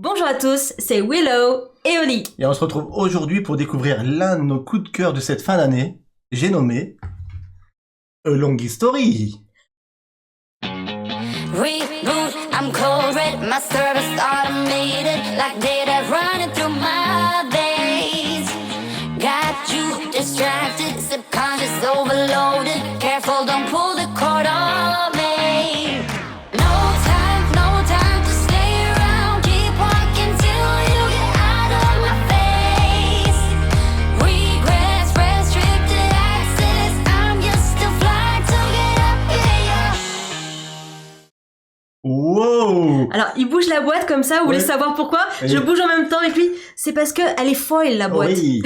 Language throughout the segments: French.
Bonjour à tous, c'est Willow et Oli. Et on se retrouve aujourd'hui pour découvrir l'un de nos coups de cœur de cette fin d'année. J'ai nommé A Long History. Reboot, I'm cold red, my service automated, like data running through my veins. Got you distracted, subconscious overloaded. Careful, don't pull the cord on me. No time to stay around. Keep walking till you get out of my face. Regrets, restricted access. I'm just a fly to get up, yeah. Wow! Alors, il bouge la boîte comme ça, vous voulez Ouais. savoir pourquoi? Oui. Je bouge en même temps avec lui. C'est parce que elle est foil, la boîte. Oui,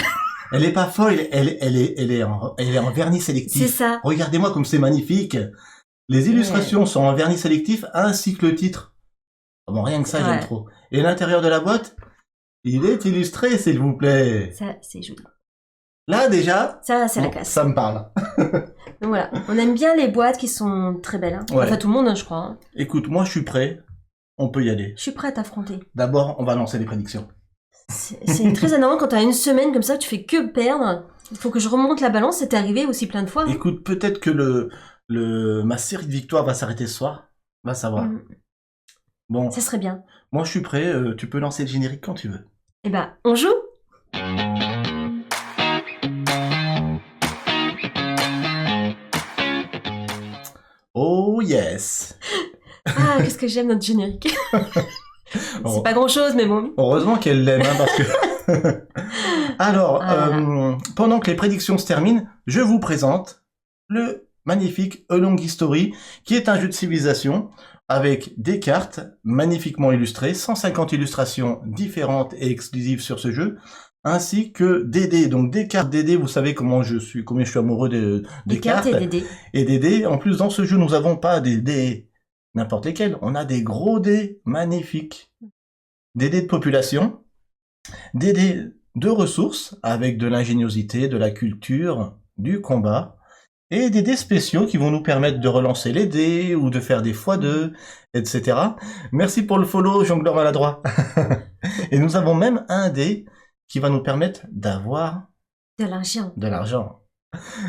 elle est pas folle, elle est en vernis sélectif. C'est ça. Regardez-moi comme c'est magnifique. Les illustrations sont en vernis sélectif ainsi que le titre. Ah bon, rien que ça, Ouais. j'aime trop. Et l'intérieur de la boîte, il est illustré, s'il vous plaît. Ça, c'est joli. Là, déjà, Ça, c'est la bon, classe. ça me parle. Donc voilà, on aime bien les boîtes qui sont très belles. Hein. Ouais. Enfin, tout le monde, hein, je crois. Hein. Écoute, moi, je suis prêt. On peut y aller. Je suis prête à affronter. D'abord, on va lancer les prédictions. C'est très énervant quand t'as une semaine comme ça, tu fais que perdre. Il faut que je remonte la balance, c'est arrivé aussi plein de fois. Hein. Écoute, peut-être que ma série de victoires va s'arrêter ce soir. Va savoir. Mm. Bon, Ça serait bien. moi je suis prêt. Tu peux lancer le générique quand tu veux. Eh ben, on joue? Oh yes. Ah, qu'est-ce que j'aime notre générique. Oh. C'est pas grand-chose, mais bon. Heureusement qu'elle l'aime, hein, parce que... Alors, Ah là pendant que les prédictions se terminent, je vous présente le magnifique A Long History, qui est un jeu de civilisation avec des cartes magnifiquement illustrées, 150 illustrations différentes et exclusives sur ce jeu, ainsi que des dés. Donc des cartes des dés, vous savez combien je suis amoureux des cartes. et des dés. Et des dés. En plus, dans ce jeu, nous n'avons pas des dés n'importe lesquels. On a des gros dés magnifiques. Des dés de population. Des dés de ressources avec de l'ingéniosité, de la culture, du combat. Et des dés spéciaux qui vont nous permettre de relancer les dés ou de faire des x2, etc. Merci pour le follow, jongleur maladroit. Et nous avons même un dé qui va nous permettre d'avoir De l'argent. de l'argent.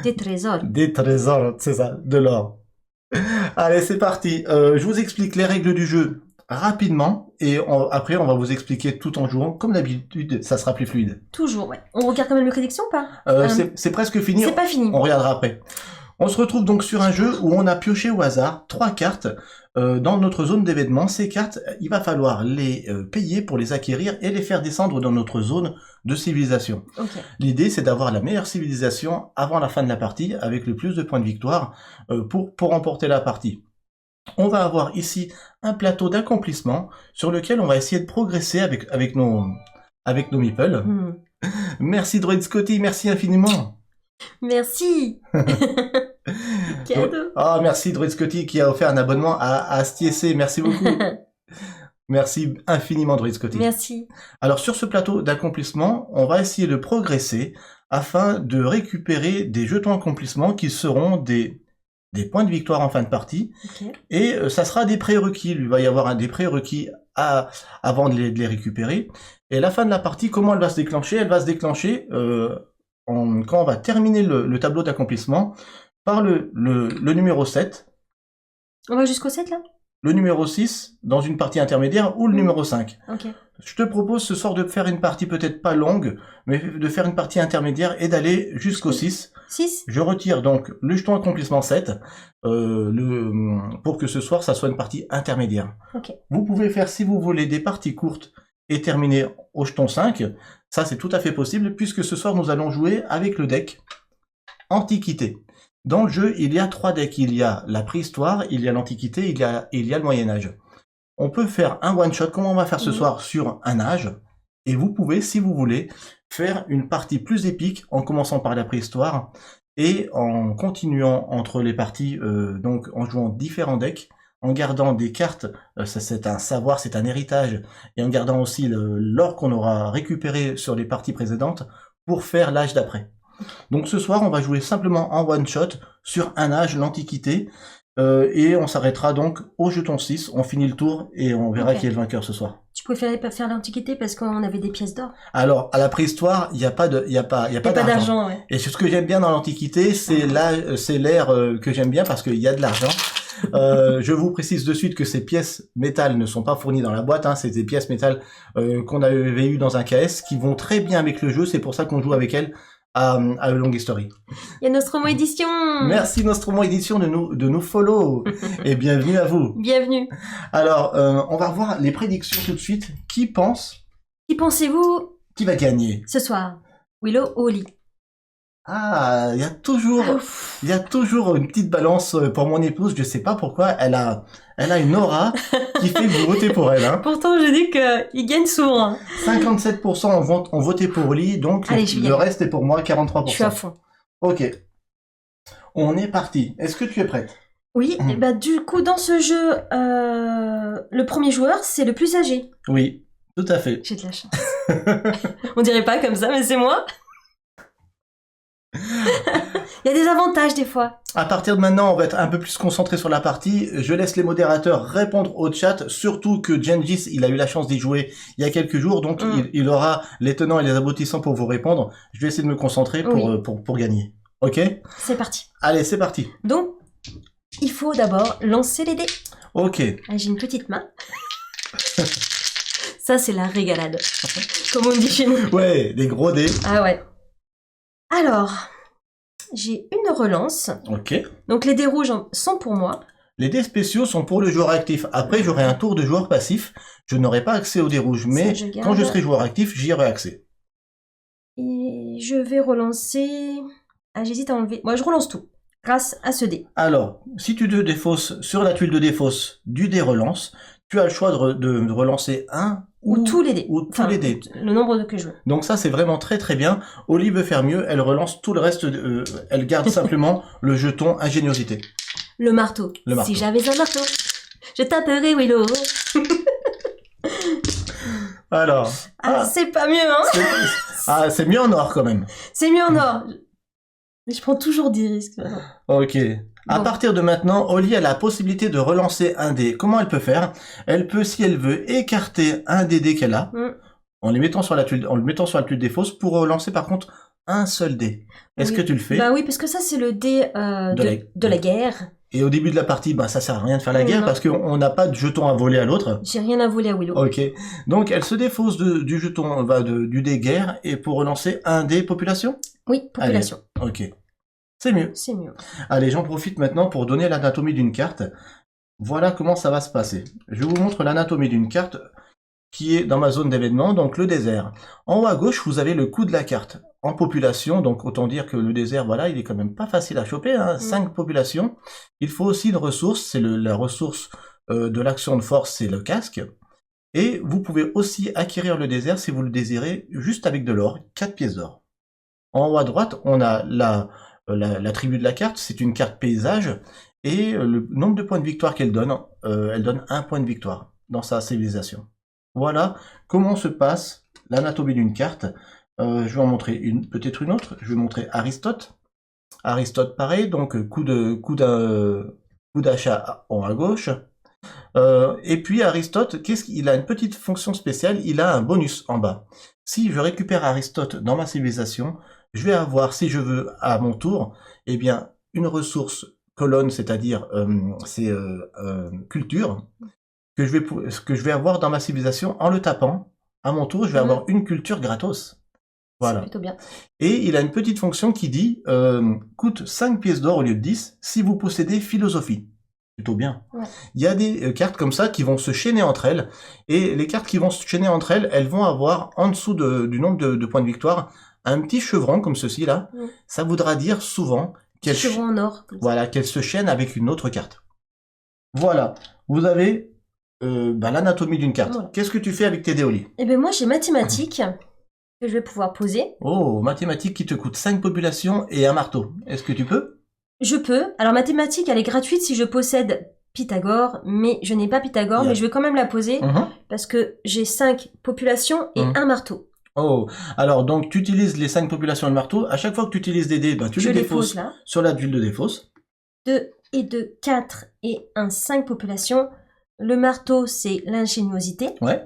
Des trésors. Des trésors, c'est ça, de l'or. Allez, c'est parti. Je vous explique les règles du jeu rapidement et après on va vous expliquer tout en jouant. Comme d'habitude, ça sera plus fluide. Toujours, ouais. On regarde quand même les prédictions ou pas? C'est presque fini. C'est pas fini. On regardera après. On se retrouve donc sur un jeu où on a pioché au hasard 3 cartes dans notre zone d'événement. Ces cartes, il va falloir les payer pour les acquérir et les faire descendre dans notre zone de civilisation. Ok. L'idée, c'est d'avoir la meilleure civilisation avant la fin de la partie, avec le plus de points de victoire pour remporter la partie. On va avoir ici un plateau d'accomplissement sur lequel on va essayer de progresser avec nos meeples. Hmm. Merci Droid Scotty, merci infiniment. Merci. Cadeau. Ah, merci Droid Scotty qui a offert un abonnement à STC, merci beaucoup. Merci infiniment Droid Scotty. Merci. Alors sur ce plateau d'accomplissement, on va essayer de progresser afin de récupérer des jetons accomplissement qui seront des points de victoire en fin de partie. Ok. Et ça sera des prérequis. Il va y avoir des prérequis avant de les récupérer. Et à la fin de la partie, comment elle va se déclencher? Elle va se déclencher quand on va terminer le tableau d'accomplissement par le numéro 7, On va jusqu'au 7 là? le numéro 6 dans une partie intermédiaire ou le numéro 5. Ok. Je te propose ce soir de faire une partie peut-être pas longue, mais de faire une partie intermédiaire et d'aller jusqu'au 6. 6? Je retire donc le jeton accomplissement 7 pour que ce soir ça soit une partie intermédiaire. Ok. Vous pouvez faire si vous voulez des parties courtes et terminer au jeton 5. Ça c'est tout à fait possible puisque ce soir nous allons jouer avec le deck Antiquité. Dans le jeu, il y a 3 decks. Il y a la préhistoire, il y a l'Antiquité, il y a le Moyen-Âge. On peut faire un one-shot comme on va faire ce soir sur un âge. Et vous pouvez, si vous voulez, faire une partie plus épique en commençant par la préhistoire et en continuant entre les parties, donc en jouant différents decks, en gardant des cartes, ça c'est un savoir, c'est un héritage, et en gardant aussi l'or qu'on aura récupéré sur les parties précédentes pour faire l'âge d'après. Donc ce soir, on va jouer simplement en one-shot sur un âge, l'Antiquité, Et on s'arrêtera donc au jeton 6. On finit le tour et on verra Ok. qui est le vainqueur ce soir. Tu préférais pas faire l'Antiquité parce qu'on avait des pièces d'or. Alors, à la préhistoire, il n'y a pas Pas d'argent, ouais. Et ce que j'aime bien dans l'Antiquité, c'est l'ère que j'aime bien parce qu'il y a de l'argent. Je vous précise de suite que ces pièces métal ne sont pas fournies dans la boîte, hein, c'est des pièces métal qu'on avait eues dans un KS qui vont très bien avec le jeu, c'est pour ça qu'on joue avec elles à A Long History. Il y a Nostromo Édition. Merci Nostromo Édition de nous follow et bienvenue à vous. Bienvenue. Alors, on va revoir les prédictions tout de suite. Qui pense Qui pensez-vous qui va gagner? ce soir? Willow ou Oli? Ah, il y a toujours une petite balance pour mon épouse. Je sais pas pourquoi. Elle a une aura qui fait que vous votez pour elle. Hein. Pourtant, je dis qu'il gagne souvent. Hein. 57% ont voté pour Oli, donc Allez, je vais le gagner. reste est pour moi, 43%. Je suis à fond. Ok. On est parti. Est-ce que tu es prête? Oui, et bah du coup, dans ce jeu, le premier joueur, c'est le plus âgé. Oui, tout à fait. J'ai de la chance. On dirait pas comme ça, mais c'est moi. Il y a des avantages des fois. À partir de maintenant, on va être un peu plus concentré sur la partie. Je laisse les modérateurs répondre au chat, surtout que Gengis, il a eu la chance d'y jouer il y a quelques jours, donc il aura les tenants et les aboutissants pour vous répondre. Je vais essayer de me concentrer pour gagner. Ok? C'est parti. Allez, c'est parti. Donc, il faut d'abord lancer les dés. Ok. Ah, j'ai une petite main. Ça, c'est la régalade. Comme on dit chez nous. Ouais, des gros dés. Ah ouais. Alors, j'ai une relance. Ok. Donc les dés rouges sont pour moi. Les dés spéciaux sont pour le joueur actif. Après, j'aurai un tour de joueur passif. Je n'aurai pas accès aux dés rouges, mais Ça, je garde. quand je serai joueur actif, j'y aurai accès. Et je vais relancer... Ah, j'hésite à enlever... Moi, je relance tout. Grâce à ce dé. Alors, si tu te défausses sur la tuile de défausse du dé relance, tu as le choix de relancer un Ou tous les dés. ou tous les dés. Le nombre que je veux. Donc ça, c'est vraiment très très bien. Oli veut faire mieux, elle relance tout le reste, elle garde simplement le jeton ingéniosité. Le marteau. Le marteau. Si j'avais un marteau, je taperais Willow. Alors, C'est pas mieux, hein. c'est mieux en or quand même. C'est mieux en or. Mais je prends toujours des risques. Ok. À Bon. partir de maintenant, Oli a la possibilité de relancer un dé. Comment elle peut faire? Elle peut, si elle veut, écarter un des dés qu'elle a, en le mettant sur la tuile des fausses, pour relancer par contre un seul dé. Est-ce Oui. que tu le fais? Bah oui, parce que ça, c'est le dé de la guerre. Et au début de la partie, ça sert à rien de faire la guerre Non. parce qu'on n'a pas de jeton à voler à l'autre. J'ai rien à voler à Willow. Ok. Donc elle se défausse du jeton, du dé guerre et pour relancer un dé population? Oui, population. Allez. Ok. C'est mieux. C'est mieux. Allez, j'en profite maintenant pour donner l'anatomie d'une carte. Voilà comment ça va se passer. Je vous montre l'anatomie d'une carte qui est dans ma zone d'événement, donc le désert. En haut à gauche, vous avez le coût de la carte. En population, donc autant dire que le désert, voilà, il est quand même pas facile à choper, hein, 5 populations. Il faut aussi une ressource, c'est la ressource de l'action de force, c'est le casque. Et vous pouvez aussi acquérir le désert si vous le désirez, juste avec de l'or, 4 pièces d'or. En haut à droite, on a l'attribut de la carte, c'est une carte paysage, et le nombre de points de victoire qu'elle donne 1 point de victoire dans sa civilisation. Voilà comment se passe l'anatomie d'une carte. Je vais en montrer peut-être une autre. Je vais montrer Aristote. Aristote, pareil, donc coup d'achat en haut à gauche. Et puis Aristote, il a une petite fonction spéciale, il a un bonus en bas. Si je récupère Aristote dans ma civilisation, je vais avoir, si je veux, à mon tour, eh bien, une ressource colonne, c'est-à-dire culture, que je vais avoir dans ma civilisation en le tapant. À mon tour, je vais avoir une culture gratos. Voilà. C'est plutôt bien. Et il a une petite fonction qui dit coûte 5 pièces d'or au lieu de 10 si vous possédez philosophie. Plutôt bien. Ouais. Il y a des cartes comme ça qui vont se chaîner entre elles. Et les cartes qui vont se chaîner entre elles, elles vont avoir en dessous du nombre de points de victoire un petit chevron comme ceci là. Ça voudra dire souvent qu'elle Chevron en or. qu'elle se chaîne avec une autre carte. Voilà. Vous avez l'anatomie d'une carte. Voilà. Qu'est-ce que tu fais avec tes dés, Oli? Eh bien, moi, j'ai mathématiques que je vais pouvoir poser. Oh, mathématiques qui te coûtent 5 populations et un marteau. Est-ce que tu peux? Je peux. Alors, mathématiques, elle est gratuite si je possède Pythagore, mais je n'ai pas Pythagore, Yeah. mais je vais quand même la poser parce que j'ai 5 populations et un marteau. Oh, alors donc tu utilises les 5 populations et le marteau. À chaque fois que tu utilises des dés, tu Je les les défausses pose là. sur la tuile de défausse. et 2, 4 et un 5 population. Le marteau, c'est l'ingéniosité. Ouais.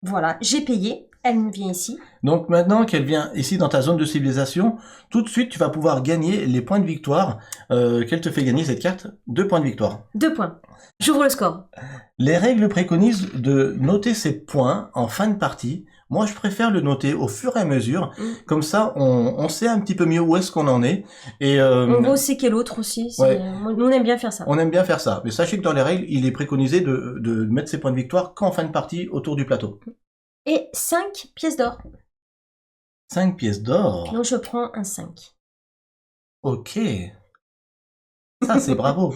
Voilà, j'ai payé. Elle me vient ici. Donc maintenant qu'elle vient ici dans ta zone de civilisation, tout de suite tu vas pouvoir gagner les points de victoire qu'elle te fait gagner cette carte, 2 points de victoire. 2 points. J'ouvre le score. Les règles préconisent de noter ces points en fin de partie. Moi je préfère le noter au fur et à mesure, comme ça on sait un petit peu mieux où est-ce qu'on en est. Et En gros, c'est quel autre aussi. Ouais. Nous, on aime bien faire ça. on aime bien faire ça. Mais sachez que dans les règles, il est préconisé de mettre ses points de victoire qu'en fin de partie autour du plateau. Et 5 pièces d'or. 5 pièces d'or. Donc je prends un 5. Ok. Ça, c'est bravo.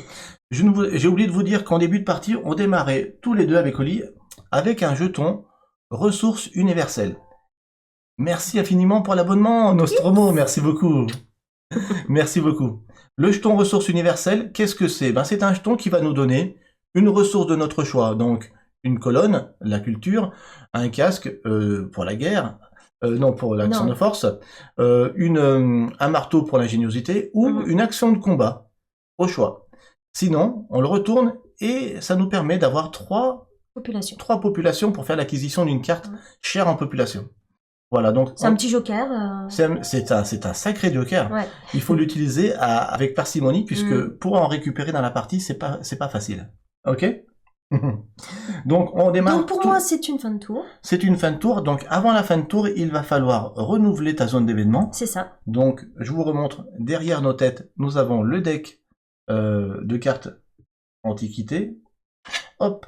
J'ai oublié de vous dire qu'en début de partie, on démarrait tous les deux avec Oli avec un jeton ressources universelles. Merci infiniment pour l'abonnement, Nostromo. Merci beaucoup. Merci beaucoup. Le jeton ressources universelles, qu'est-ce que c'est? C'est un jeton qui va nous donner une ressource de notre choix. Donc, une colonne, la culture, un casque pour la guerre, non, pour l'action de force, un marteau pour l'ingéniosité ou une action de combat, au choix. Sinon, on le retourne et ça nous permet d'avoir 3 populations pour faire l'acquisition d'une carte chère en population. Voilà, donc c'est un petit joker. C'est un sacré joker. Ouais. Il faut l'utiliser avec parcimonie puisque pour en récupérer dans la partie, c'est pas facile. Ok? Donc on démarre. Donc pour moi c'est une fin de tour. C'est une fin de tour. Donc avant la fin de tour, il va falloir renouveler ta zone d'événement. C'est ça. Donc je vous remontre derrière nos têtes, nous avons le deck de cartes Antiquité. Hop,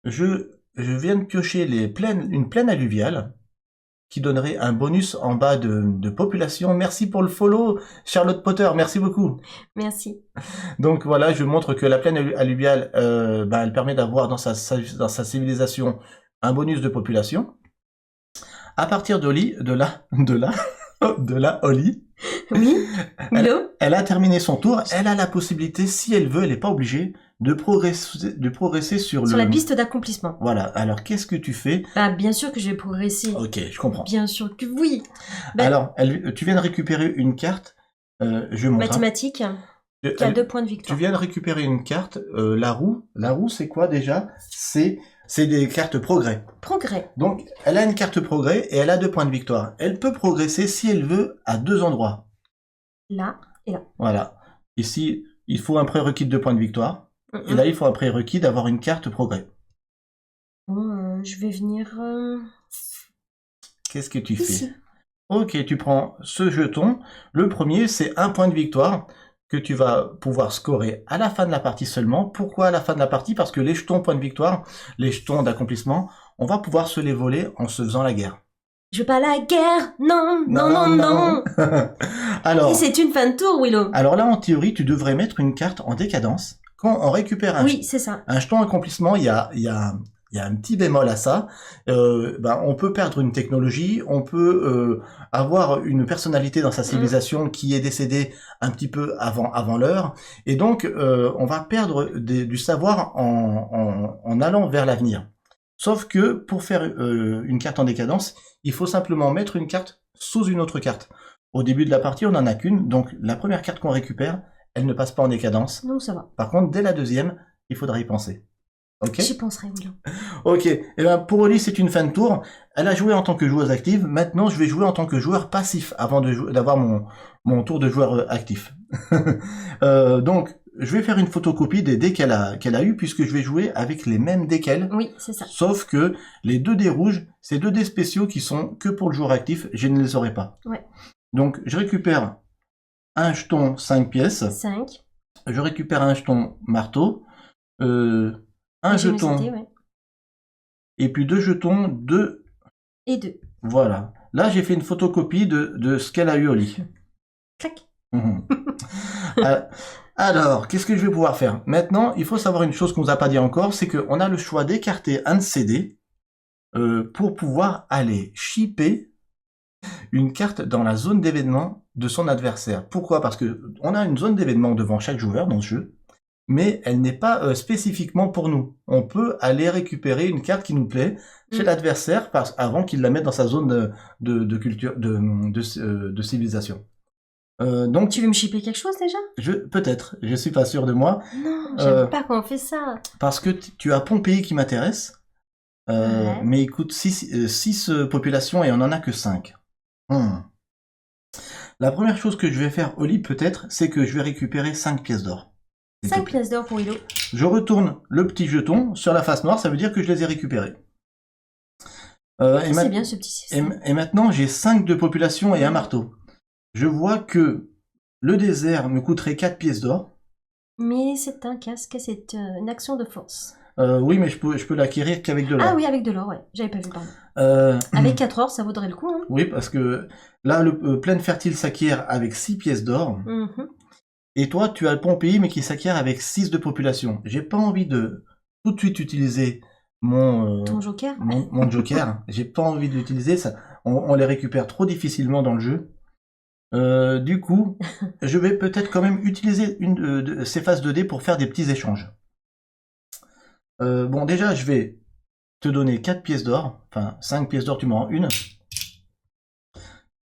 je viens de piocher une plaine alluviale qui donnerait un bonus en bas de population. Merci pour le follow, Charlotte Potter, merci beaucoup. Merci. Donc voilà, je montre que la plaine alluviale, elle permet d'avoir dans sa civilisation un bonus de population. À partir de là, Oli, oui, elle a terminé son tour, elle a la possibilité, si elle veut, elle n'est pas obligée, de progresser sur la piste d'accomplissement. Voilà, alors qu'est-ce que tu fais? Bien sûr que je vais progresser. Ok, je comprends. Bien sûr que oui. Alors, tu viens de récupérer une carte, je montre. Mathématiques, qui a 2 points de victoire. Tu viens de récupérer une carte, la roue. La roue, c'est quoi déjà? C'est des cartes progrès. Progrès. Donc, elle a une carte progrès et elle a 2 points de victoire. Elle peut progresser si elle veut à 2 endroits. Là et là. Voilà. Ici, il faut un prérequis de 2 points de victoire. Et là, il faut un prérequis d'avoir une carte progrès. Bon, je vais venir... Qu'est-ce que tu ici. fais? Ok, tu prends ce jeton. Le premier, c'est 1 point de victoire que tu vas pouvoir scorer à la fin de la partie seulement. Pourquoi à la fin de la partie? Parce que les jetons points de victoire, les jetons d'accomplissement, on va pouvoir se les voler en se faisant la guerre. Je veux pas la guerre, non. Alors, et c'est une fin de tour, Willow. Alors là, en théorie, tu devrais mettre une carte en décadence. Quand on récupère un jeton accomplissement, il y a un petit bémol à ça. On peut perdre une technologie, on peut avoir une personnalité dans sa civilisation qui est décédée un petit peu avant l'heure, et donc on va perdre du savoir en allant vers l'avenir. Sauf que pour faire une carte en décadence, il faut simplement mettre une carte sous une autre carte. Au début de la partie, on n'en a qu'une, donc la première carte qu'on récupère, elle ne passe pas en décadence. Non, ça va. Par contre, dès la deuxième, il faudra y penser. Ok. J'y penserai, Willow. Ok. Et pour Oli, c'est une fin de tour. Elle a joué en tant que joueuse active. Maintenant, je vais jouer en tant que joueur passif avant d'avoir mon tour de joueur actif. Donc, je vais faire une photocopie des dés qu'elle a eu puisque je vais jouer avec les mêmes dés qu'elle. Oui, c'est ça. Sauf que les 2 dés rouges, c'est 2 dés spéciaux qui sont que pour le joueur actif. Je ne les aurai pas. Ouais. Donc, je récupère un jeton 5 pièces. 5. Je récupère un jeton marteau. Un jeton. Ouais. Et puis 2 jetons 2. Et 2. Voilà. Là, j'ai fait une photocopie de ce qu'elle a eu, Oli. Clac. Alors, qu'est-ce que je vais pouvoir faire? Maintenant, il faut savoir une chose qu'on nous a pas dit encore, c'est qu'on a le choix d'écarter un de ces dés pour pouvoir aller shipper une carte dans la zone d'événement de son adversaire. Pourquoi? Parce que on a une zone d'événement devant chaque joueur dans ce jeu, mais elle n'est pas spécifiquement pour nous. On peut aller récupérer une carte qui nous plaît chez l'adversaire avant qu'il la mette dans sa zone de culture, de civilisation. Donc, Tu veux me shipper quelque chose déjà? peut-être, je suis pas sûr de moi, Non, j'aime pas quand on fait ça. parce que tu as Pompéi qui m'intéresse, Ouais. mais il coûte 6 populations et on en a que 5. La première chose que je vais faire, Oli, peut-être, c'est que je vais récupérer 5 pièces d'or. 5 pièces d'or pour Willow. Je retourne le petit jeton sur la face noire, ça veut dire que je les ai récupérés. C'est bien ce petit système. Et maintenant, j'ai 5 de population et un marteau. Je vois que le désert me coûterait 4 pièces d'or. Mais c'est un casque, c'est une action de force. Oui, mais je peux l'acquérir qu'avec de l'or. Ah oui, avec de l'or, ouais. J'avais pas vu, pardon. Avec 4 or, ça vaudrait le coup. Hein. Oui, parce que là, le plaine fertile s'acquiert avec 6 pièces d'or. Et toi, tu as le Pompéi, mais qui s'acquiert avec 6 de population. J'ai pas envie de tout de suite utiliser Ton joker. mon joker. J'ai pas envie de l'utiliser. Ça, on les récupère trop difficilement dans le jeu. Du coup, je vais peut-être quand même utiliser une de ces phases 2D pour faire des petits échanges. Bon, déjà, je vais te donner 4 pièces d'or. Enfin, 5 pièces d'or, tu m'en rends une.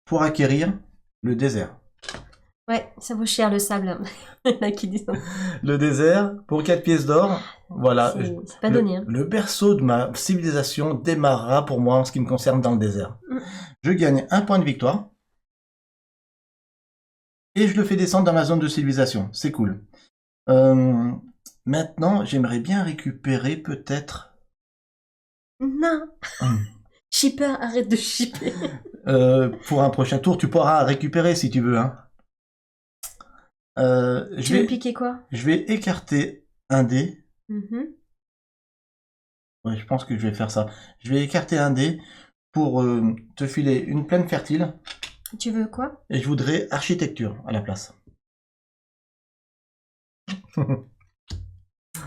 Pour acquérir le désert. Ouais, ça vaut cher le sable. Là qui dit ça. Le désert, pour 4 pièces d'or. Voilà. C'est pas donné. Hein. Le berceau de ma civilisation démarrera pour moi en ce qui me concerne dans le désert. Je gagne 1 point de victoire. Et je le fais descendre dans ma zone de civilisation. C'est cool. Maintenant, j'aimerais bien récupérer peut-être... Non. Shipper, arrête de shipper. Pour un prochain tour, tu pourras récupérer si tu veux. Hein. Tu veux piquer quoi? Je vais écarter un dé. Ouais, je pense que je vais faire ça. Je vais écarter un dé pour te filer une plaine fertile. Tu veux quoi? Et je voudrais architecture à la place.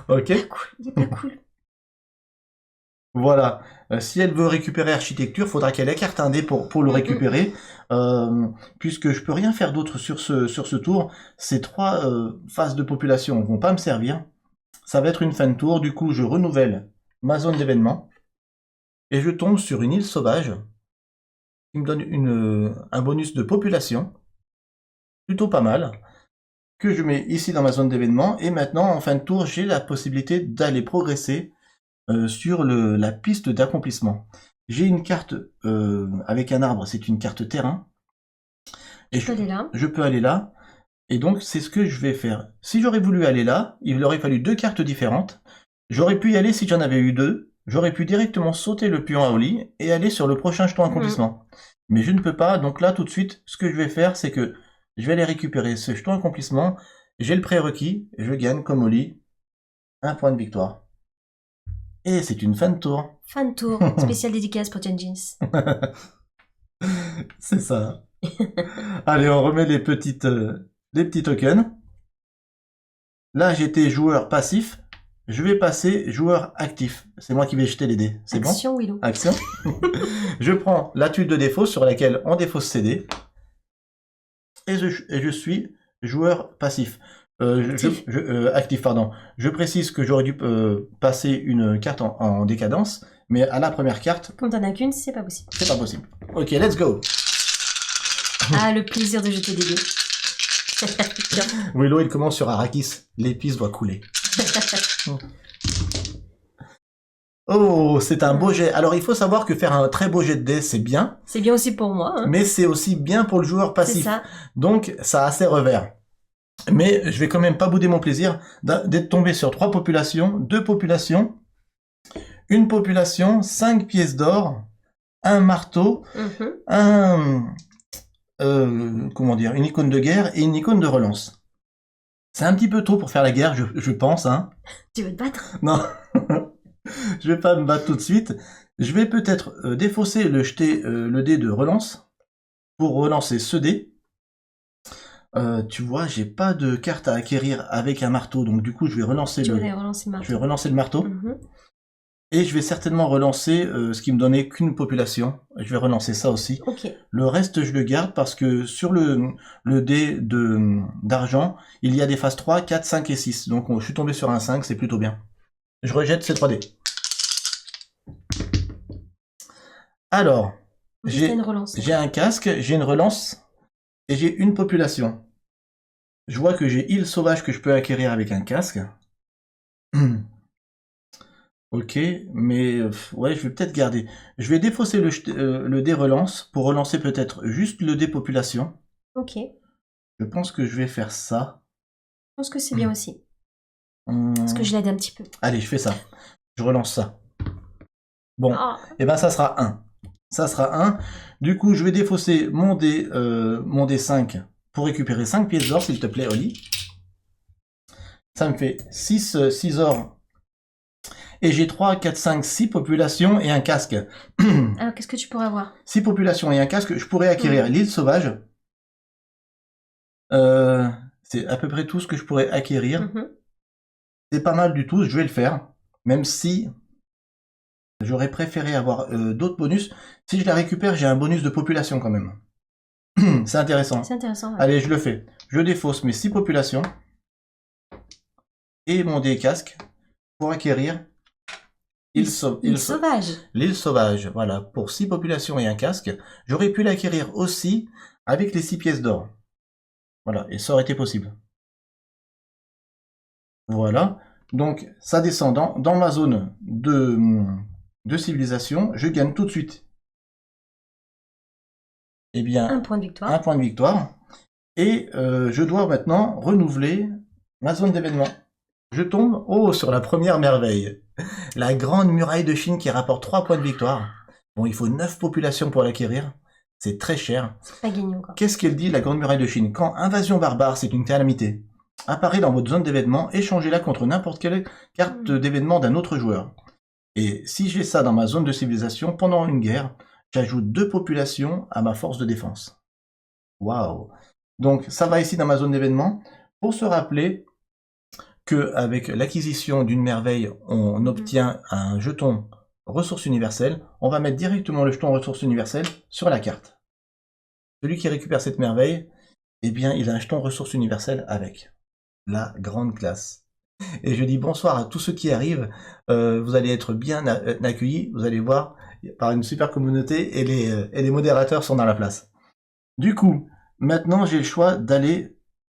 Ok. Il est pas cool. Voilà. Si elle veut récupérer architecture, faudra qu'elle écarte un dé pour le récupérer. Puisque je peux rien faire d'autre sur ce tour. Ces 3 phases de population vont pas me servir. Ça va être une fin de tour. Du coup, je renouvelle ma zone d'événement. Et je tombe sur une île sauvage. Qui me donne un bonus de population. Plutôt pas mal. Que je mets ici dans ma zone d'événement. Et maintenant, en fin de tour, j'ai la possibilité d'aller progresser sur la piste d'accomplissement. J'ai une carte avec un arbre, c'est une carte terrain. Et je peux aller là. Et donc, c'est ce que je vais faire. Si j'aurais voulu aller là, il aurait fallu 2 cartes différentes. J'aurais pu y aller si j'en avais eu 2. J'aurais pu directement sauter le pion à Oli et aller sur le prochain jeton accomplissement. Mais je ne peux pas, donc là, tout de suite, ce que je vais faire, c'est que je vais aller récupérer ce jeton accomplissement. J'ai le prérequis, et je gagne, comme Oli, 1 point de victoire. Et c'est une fin de tour. Fin de tour, spécial dédicace pour Jen Jeans. C'est ça. Allez, on remet les petits tokens. Là, j'étais joueur passif. Je vais passer joueur actif. C'est moi qui vais jeter les dés. C'est bon? Action, Willow. Action. Je prends la tuile de défausse sur laquelle on défausse ses dés. Et je suis joueur passif. Actif, pardon. Je précise que j'aurais dû passer une carte en décadence, mais à la première carte... Quand t'en as qu'une, c'est pas possible. C'est pas possible. Ok, let's go. Ah, le plaisir de jeter des dés. Willow, il commence sur Arrakis. L'épice doit couler. Oh, c'est un beau jet. Alors, il faut savoir que faire un très beau jet de dés, c'est bien. C'est bien aussi pour moi. Hein. Mais c'est aussi bien pour le joueur passif. C'est ça. Donc, ça a ses revers. Mais je vais quand même pas bouder mon plaisir d'être tombé sur 3 populations, 2 populations, une population, 5 pièces d'or, un marteau, comment dire, une icône de guerre et une icône de relance. C'est un petit peu tôt pour faire la guerre, je pense. Hein. Tu veux te battre? Non, je vais pas me battre tout de suite. Je vais peut-être défausser le dé de relance pour relancer ce dé. Tu vois, j'ai pas de carte à acquérir avec un marteau, donc du coup je vais relancer le marteau. Et je vais certainement relancer ce qui me donnait qu'une population. Je vais relancer ça aussi. Okay. Le reste je le garde parce que sur le dé d'argent, il y a des phases 3, 4, 5 et 6. Donc je suis tombé sur un 5, c'est plutôt bien. Je rejette ces 3 dés. Alors, j'ai un casque, j'ai une relance. et j'ai une population. Je vois que j'ai île sauvage que je peux acquérir avec un casque. Ok, mais ouais, je vais peut-être garder. Je vais défausser le dé relance pour relancer peut-être juste le dé population. Ok. Je Je pense que je vais faire ça. pense que c'est bien aussi. Hum, Parce que je l'aide un petit peu. Allez, je fais ça. Je relance ça. Bon, Ah, et ben ça sera 1. Ça sera 1. Du coup, je vais défausser mon dé 5 pour récupérer 5 pièces d'or, s'il te plaît, Oli. Ça me fait 6 or. Et j'ai 3, 4, 5, 6 populations et un casque. alors qu'est-ce que tu pourrais avoir? 6 populations et un casque, je pourrais acquérir l'île sauvage. C'est à peu près tout ce que je pourrais acquérir. Mhm. C'est pas mal du tout, je vais le faire. Même si j'aurais préféré avoir d'autres bonus. Si je la récupère, j'ai un bonus de population quand même. C'est intéressant. C'est intéressant. Ouais. Allez, je le fais. Je défausse mes 6 populations. Et mon dé casque pour acquérir Île sauvage. l'île sauvage. Voilà, pour 6 populations et un casque. J'aurais pu l'acquérir aussi avec les 6 pièces d'or. Voilà, et ça aurait été possible. Voilà, donc ça descend dans ma zone de civilisation. Je gagne tout de suite. Eh bien, Un point de victoire. un point de victoire. Et je dois maintenant renouveler ma zone d'événement. Je tombe sur la première merveille. La grande muraille de Chine qui rapporte 3 points de victoire. Bon, il faut 9 populations pour l'acquérir. C'est très cher. C'est pas gagné encore. Qu'est-ce qu'elle dit, la grande muraille de Chine? Quand invasion barbare, c'est une calamité, apparaît dans votre zone d'événement, échangez-la contre n'importe quelle carte d'événement d'un autre joueur. Et si j'ai ça dans ma zone de civilisation, pendant une guerre, j'ajoute 2 populations à ma force de défense. Waouh! Donc ça va ici dans ma zone d'événement, pour se rappeler qu'avec l'acquisition d'une merveille, on obtient un jeton ressources universelles. On va mettre directement le jeton ressources universelles sur la carte. Celui qui récupère cette merveille, eh bien, il a un jeton ressources universelles avec. La grande classe. Et je dis bonsoir à tous ceux qui arrivent. Vous allez être bien accueillis. Vous allez voir par une super communauté et les modérateurs sont dans la place. Du coup, maintenant j'ai le choix d'aller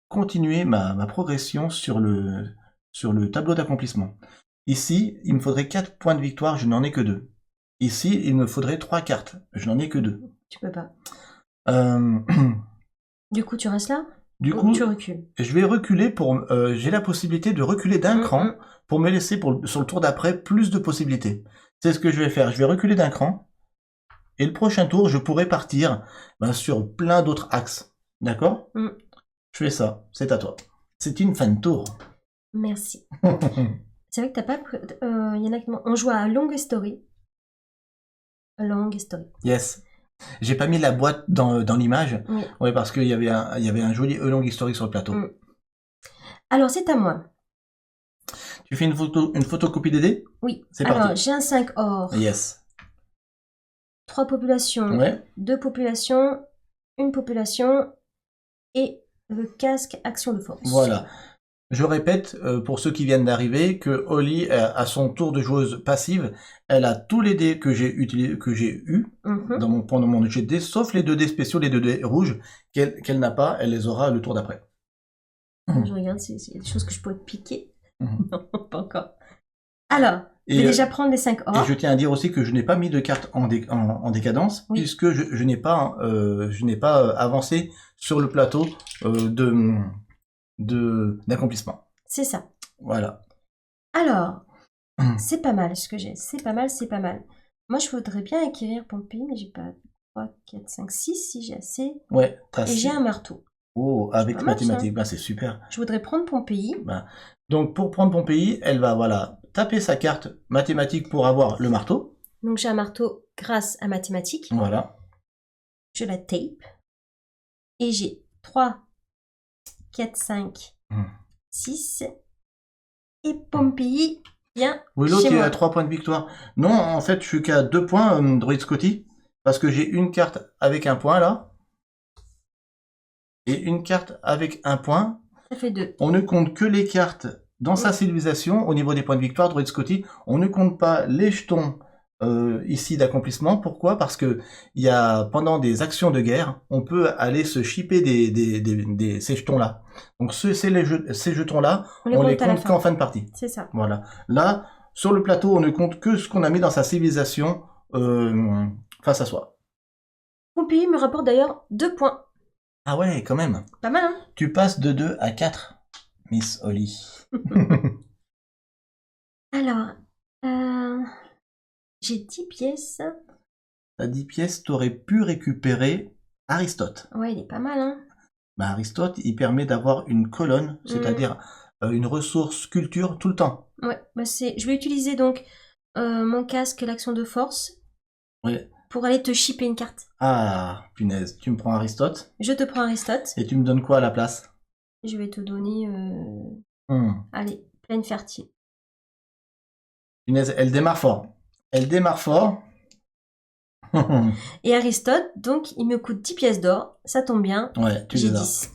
continuer ma progression sur le tableau d'accomplissement. Ici, il me faudrait 4 points de victoire, je n'en ai que 2. Ici, il me faudrait 3 cartes, je n'en ai que 2. Tu peux pas. Du coup, tu restes là? Du Ou coup, tu recules? je vais reculer pour. J'ai la possibilité de reculer d'un cran pour me laisser sur le tour d'après plus de possibilités. C'est ce que je vais faire. Je vais reculer d'un cran et le prochain tour, je pourrai partir sur plein d'autres axes. D'accord? Je fais ça. C'est à toi. C'est une fin de tour. Merci. C'est vrai que t'as pas. Il y en a qui on joue à Long Story. Long Story. Yes. J'ai pas mis la boîte dans l'image. Oui. Ouais, parce qu'il y avait un joli long historique sur le plateau. Alors, c'est à moi. Tu fais une photocopie des dés? Oui. C'est Alors, parti. j'ai un 5 or. Yes. 3 populations. Ouais. 2 populations. 1 population. Et le casque action de force. Voilà. Je répète, pour ceux qui viennent d'arriver, que Holly, à son tour de joueuse passive, elle a tous les dés que j'ai eus pendant mon jet de dés, sauf les 2 dés spéciaux, les 2 dés rouges, qu'elle n'a pas, elle les aura le tour d'après. Je regarde s'il y a des choses que je pourrais te piquer. Non, pas encore. Alors, je vais déjà prendre les 5 or. Et je tiens à dire aussi que je n'ai pas mis de carte en décadence, puisque je n'ai pas avancé sur le plateau d'accomplissement. C'est ça. Voilà. Alors, c'est pas mal ce que j'ai. C'est pas mal. Moi, je voudrais bien acquérir Pompéi, mais j'ai pas 3, 4, 5, 6 si j'ai assez. Ouais, et j'ai un marteau. Oh, avec mathématiques, c'est super. Je voudrais prendre Pompéi. Donc, pour prendre Pompéi, elle va taper sa carte mathématique pour avoir le marteau. Donc, j'ai un marteau grâce à mathématiques. Voilà. Je la tape. Et j'ai 3, 4, 5, 6. Et Pompéi vient Oui, l'autre, chez il moi. a 3 points de victoire. Non, en fait, je suis qu'à 2 points, Droid Scotty. Parce que j'ai une carte avec un point, là. Et une carte avec un point. Ça fait 2. On ne compte que les cartes dans sa civilisation. Au niveau des points de victoire, Droid Scotty, on ne compte pas les jetons ici d'accomplissement. Pourquoi? Parce que il y a pendant des actions de guerre, on peut aller se shipper ces jetons-là. Donc ces jetons-là, on les compte à la compte fin. qu'en fin de partie. C'est ça. Voilà. Là, sur le plateau, on ne compte que ce qu'on a mis dans sa civilisation face à soi. Pompéi me rapporte d'ailleurs 2 points. Ah ouais, quand même. Pas mal, hein? Tu passes de 2 à 4, Miss Holly. Alors, j'ai 10 pièces. T'as 10 pièces, t'aurais pu récupérer Aristote. Ouais, il est pas mal, hein? Bah, Aristote, il permet d'avoir une colonne, c'est-à-dire une ressource culture tout le temps. Ouais, bah je vais utiliser donc mon casque et l'action de force Ouais. pour aller te shipper une carte. Ah, punaise, tu me prends Aristote Je te prends Aristote. et tu me donnes quoi à la place? Je vais te donner, allez, plaine fertile. Punaise, elle démarre fort. Elle démarre fort. Et Aristote, donc, il me coûte 10 pièces d'or. Ça tombe bien. Ouais, tu J'ai les as. 10.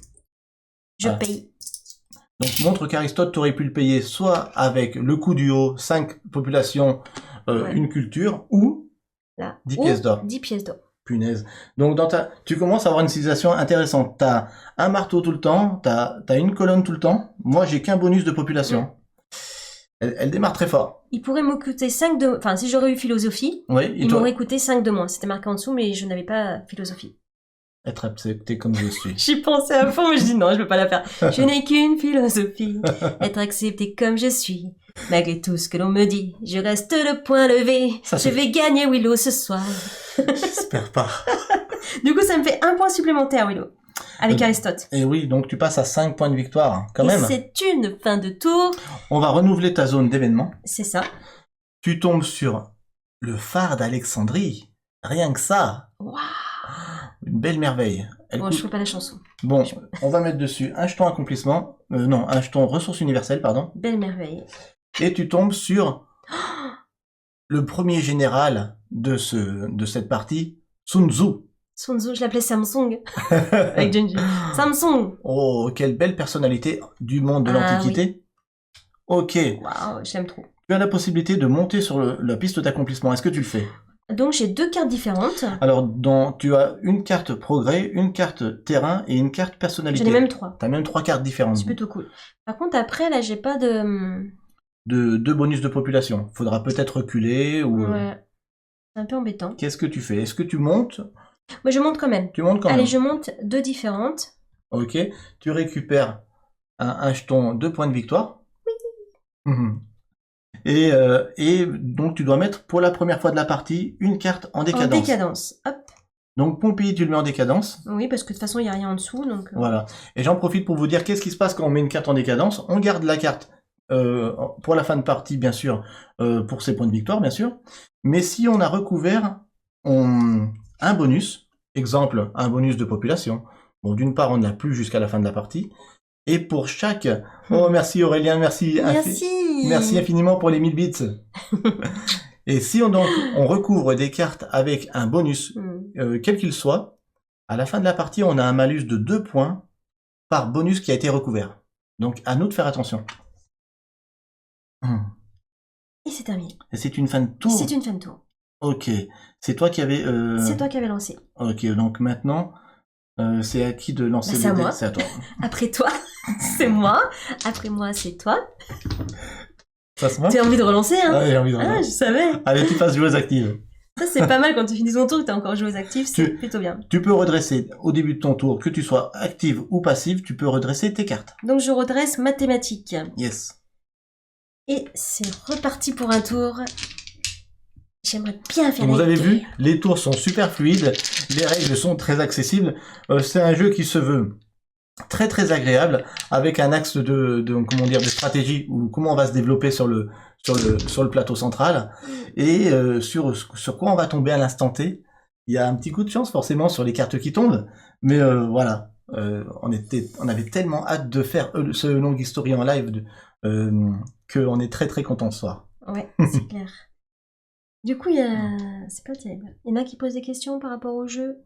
Je Ah. paye. Donc montre qu'Aristote, t'aurais pu le payer soit avec le coût du haut, 5 populations, Ouais. une culture, ou Là. 10 Ou pièces d'or. 10 pièces d'or. Punaise. Donc tu commences à avoir une civilisation intéressante. T'as un marteau tout le temps, t'as une colonne tout le temps. Moi, j'ai qu'un bonus de population. Elle démarre très fort. Il pourrait me coûter 5 de... Enfin, si j'aurais eu philosophie, Oui, il m'aurait coûté 5 de moins. C'était marqué en dessous, mais je n'avais pas philosophie. Être accepté comme je suis. J'y pensais à fond, mais je dis non, je peux pas la faire. Je n'ai qu'une philosophie, être accepté comme je suis. Malgré tout ce que l'on me dit, je reste le point levé. Ça, Je c'est- vais gagner Willow ce soir. J'espère pas. Du coup, ça me fait 1 point supplémentaire, Willow. Avec Euh, Aristote. Et oui, donc tu passes à 5 points de victoire, quand Et même. c'est une fin de tour. On va renouveler ta zone d'événement. C'est ça. Tu tombes sur le phare d'Alexandrie. Rien que ça. Waouh. Une belle merveille. Elle Bon, coûte- je fais pas la chanson. Bon, on va mettre dessus un jeton accomplissement. Non, un jeton ressources universelles, pardon. Belle merveille. Et tu tombes sur le premier général de cette partie, Sun Tzu. Sun Tzu, je l'appelais Samsung. Avec Genji. Samsung. Oh, quelle belle personnalité du monde de Ah, l'Antiquité. Ok, tu Waouh, je l'aime trop. as la possibilité de monter sur la piste d'accomplissement. Est-ce que tu le fais? Donc, j'ai 2 cartes différentes. Alors, tu as une carte progrès, une carte terrain et une carte personnalité. J'en ai même 3. Tu as même 3 cartes différentes. C'est plutôt cool. Par contre, après, là, j'ai pas de... De 2 bonus de population. Faudra peut-être reculer ou... Ouais. C'est un peu embêtant. Qu'est-ce que tu fais? Est-ce que tu montes? Moi, je monte quand même. Tu montes quand Allez, même. je monte 2 différentes. Ok. Tu récupères un jeton 2 points de victoire. Mhm. Et donc tu dois mettre pour la première fois de la partie une carte en En décadence. décadence. Hop. Donc Pompéi, tu le mets en décadence. Oui, parce que de toute façon, il n'y a rien en dessous. Donc... Voilà. Et j'en profite pour vous dire qu'est-ce qui se passe quand on met une carte en décadence. On garde la carte pour la fin de partie, bien sûr, pour ses points de victoire, bien sûr. Mais si on a recouvert un bonus, exemple, un bonus de population. Bon, d'une part, on ne l'a plus jusqu'à la fin de la partie. Et pour chaque... Oh, merci Aurélien, merci. Merci infiniment pour les 1000 bits. Et si on recouvre des cartes avec un bonus, quel qu'il soit, à la fin de la partie, on a un malus de 2 points par bonus qui a été recouvert. Donc, à nous de faire attention. Et c'est terminé. Et c'est une fin de tour. C'est une fin de tour. Ok. C'est toi qui avais... C'est toi qui avais lancé. Ok, donc maintenant, c'est à qui de lancer Bah, c'est à les dés? moi. C'est à toi. Après toi, c'est moi. Après moi, c'est toi. Ça se marche? Tu as envie de relancer, hein? Ouais, j'ai envie de Ah, relancer. je savais. Allez, tu passes joueuse active. Ça, c'est pas mal quand tu finis ton tour, que t'as encore joué aux actifs, c'est plutôt bien. Tu peux redresser au début de ton tour, que tu sois active ou passive, tu peux redresser tes cartes. Donc, je redresse mathématiques. Yes. Et c'est reparti pour un tour. J'aimerais bien faire Donc vous la avez guerre. vu, les tours sont super fluides, les règles sont très accessibles. C'est un jeu qui se veut très très agréable, avec un axe de stratégie, ou comment on va se développer sur le plateau central, et sur quoi on va tomber à l'instant T. Il y a un petit coup de chance forcément sur les cartes qui tombent, mais voilà, on avait tellement hâte de faire ce long history en live qu'on est très très content ce soir. Ouais, c'est clair. Du coup, c'est pas terrible. Il y en a qui posent des questions par rapport au jeu.